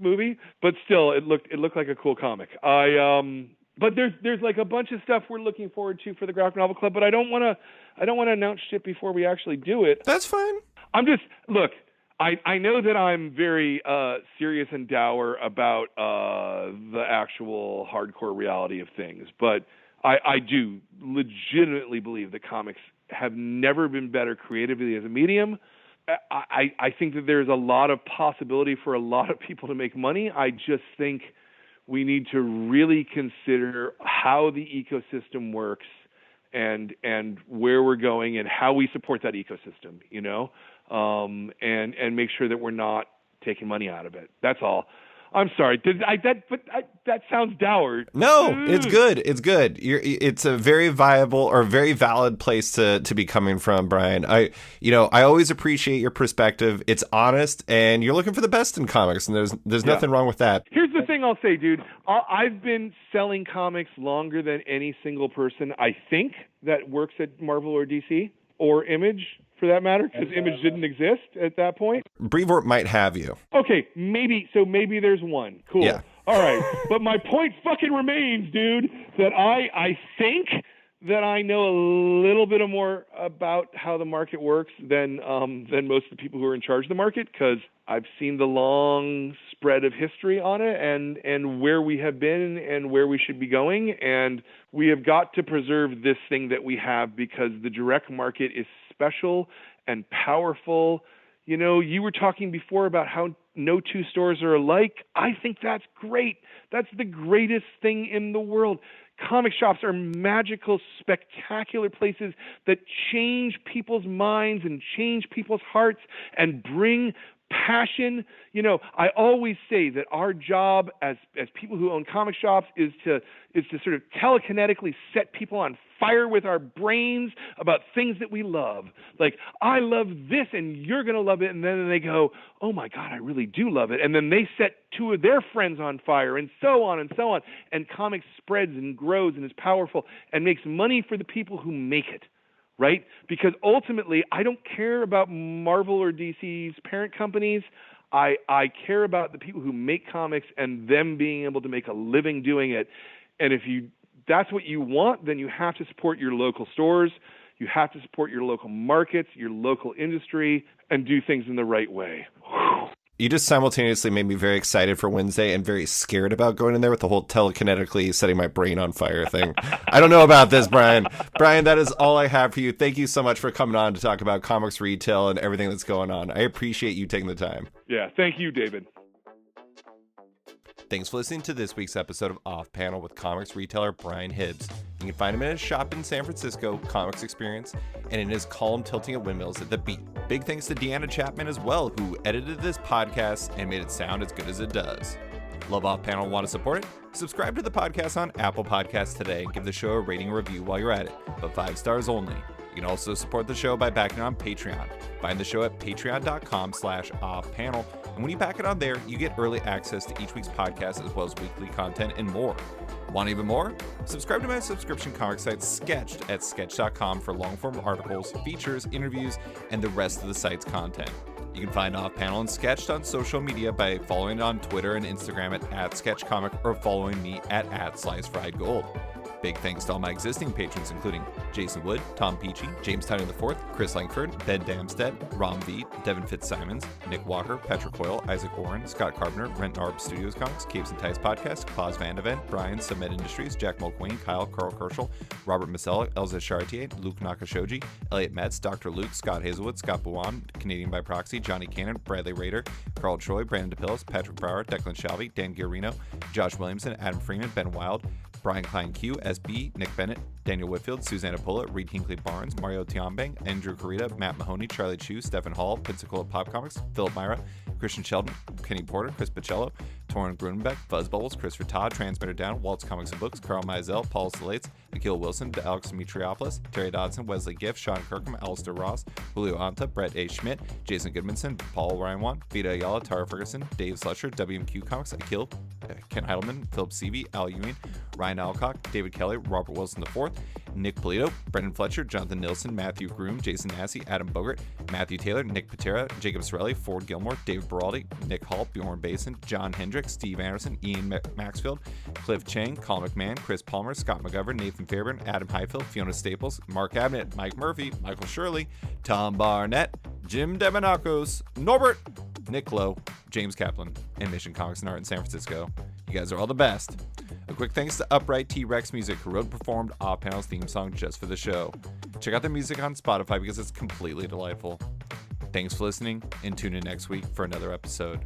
movie, but still, it looked like a cool comic. But there's like a bunch of stuff we're looking forward to for the Graphic Novel Club, but I don't want to announce shit before we actually do it. That's fine. I know that I'm very serious and dour about the actual hardcore reality of things, but I do legitimately believe that comics have never been better creatively as a medium. I think that there's a lot of possibility for a lot of people to make money. I just think we need to really consider how the ecosystem works and where we're going and how we support that ecosystem, you know? and make sure that we're not taking money out of it. That's all. I'm sorry. That sounds dour. No, it's good. It's good. It's a very viable or very valid place to be coming from, Brian. I always appreciate your perspective. It's honest, and you're looking for the best in comics, and there's nothing wrong with that. Here's the thing I'll say, dude. I've been selling comics longer than any single person, I think, that works at Marvel or DC or Image, for that matter, because Image didn't exist at that point. Brevoort might have you. Okay, maybe there's one. Cool. Yeah. All right. But my point fucking remains, dude, that I think that I know a little bit more about how the market works than most of the people who are in charge of the market, because I've seen the long spread of history on it and where we have been and where we should be going. And we have got to preserve this thing that we have, because the direct market is special and powerful. You know, you were talking before about how no two stores are alike. I think that's great. That's the greatest thing in the world. Comic shops are magical, spectacular places that change people's minds and change people's hearts and bring passion. You know, I always say that our job as people who own comic shops is to sort of telekinetically set people on fire with our brains about things that we love. Like, I love this and you're going to love it. And then they go, oh my God, I really do love it. And then they set two of their friends on fire, and so on and so on. And comics spreads and grows and is powerful and makes money for the people who make it. Right? Because ultimately, I don't care about Marvel or DC's parent companies. I care about the people who make comics and them being able to make a living doing it. And if that's what you want, then you have to support your local stores. You have to support your local markets, your local industry, and do things in the right way. You just simultaneously made me very excited for Wednesday and very scared about going in there with the whole telekinetically setting my brain on fire thing. I don't know about this, Brian. Brian, that is all I have for you. Thank you so much for coming on to talk about comics retail and everything that's going on. I appreciate you taking the time. Yeah, thank you, David. Thanks for listening to this week's episode of Off Panel with comics retailer Brian Hibbs. You can find him in his shop in San Francisco, Comix Experience, and in his column Tilting at Windmills at The Beat. Big thanks to Deanna Chapman as well, who edited this podcast and made it sound as good as it does. Love Off Panel and want to support it? Subscribe to the podcast on Apple Podcasts today and give the show a rating and review while you're at it, but 5 stars only. You can also support the show by backing it on Patreon. Find the show at patreon.com/offpanel. And when you back it on there, you get early access to each week's podcast as well as weekly content and more. Want even more? Subscribe to my subscription comic site Sketched at sketch.com for long-form articles, features, interviews, and the rest of the site's content. You can find Off Panel and Sketched on social media by following it on Twitter and Instagram at SketchComic or following me at SliceFriedGold. Big thanks to all my existing patrons, including Jason Wood, Tom Peachy, James Tyner IV, Chris Langford, Ben Damstead, Rom Veet, Devin Fitzsimons, Nick Walker, Patrick Coyle, Isaac Warren, Scott Carpenter, Rent Narb Studios Comics, Capes and Ties Podcast, Klaus Vandevent, Brian, Summit Industries, Jack Mulqueen, Kyle, Carl Kerschel, Robert Masella, Elza Chartier, Luke Nakashoji, Elliot Metz, Dr. Luke, Scott Hazelwood, Scott Buwan, Canadian by Proxy, Johnny Cannon, Bradley Rader, Carl Troy, Brandon DePillis, Patrick Brower, Declan Shalvey, Dan Guarino, Josh Williamson, Adam Freeman, Ben Wild, Brian Klein Q, SB, Nick Bennett, Daniel Whitfield, Susanna Pullett, Reed Hinkley Barnes, Mario Tiambang, Andrew Carita, Matt Mahoney, Charlie Chu, Stephen Hall, Pensacola Pop Comics, Philip Myra, Christian Sheldon, Kenny Porter, Chris Pacello, Torrin Grunenbeck, Fuzz Bubbles, Christopher Todd, Transmitter Down, Waltz Comics and Books, Carl Mizell, Paul Stilates, Akil Wilson, Alex Dimitriopoulos, Terry Dodson, Wesley Giff, Sean Kirkham, Alistair Ross, Julio Anta, Brett A. Schmidt, Jason Goodmanson, Paul Ryanwan, Vita Ayala, Tara Ferguson, Dave Slusher, WMQ Comics, Akil, Ken Heidelman, Philip Seavey, Al Ewing, Ryan Alcock, David Kelly, Robert Wilson IV, Nick Polito, Brendan Fletcher, Jonathan Nilsson, Matthew Groom, Jason Massey, Adam Bogart, Matthew Taylor, Nick Patera, Jacob Sorelli, Ford Gilmore, David Baraldi, Nick Hall, Bjorn Basin, John Hendricks, Steve Anderson, Ian Maxfield, Cliff Chang, Colin McMahon, Chris Palmer, Scott McGovern, Nathan Fairburn, Adam Highfield, Fiona Staples, Mark Abnett, Mike Murphy, Michael Shirley, Tom Barnett, Jim Demonakos, Norbert, Nick Lowe, James Kaplan, and Mission Comics and Art in San Francisco. You guys are all the best. A quick thanks to Upright T-Rex Music, who wrote and performed Off Panel's theme song just for the show. Check out their music on Spotify because it's completely delightful. Thanks for listening, and tune in next week for another episode.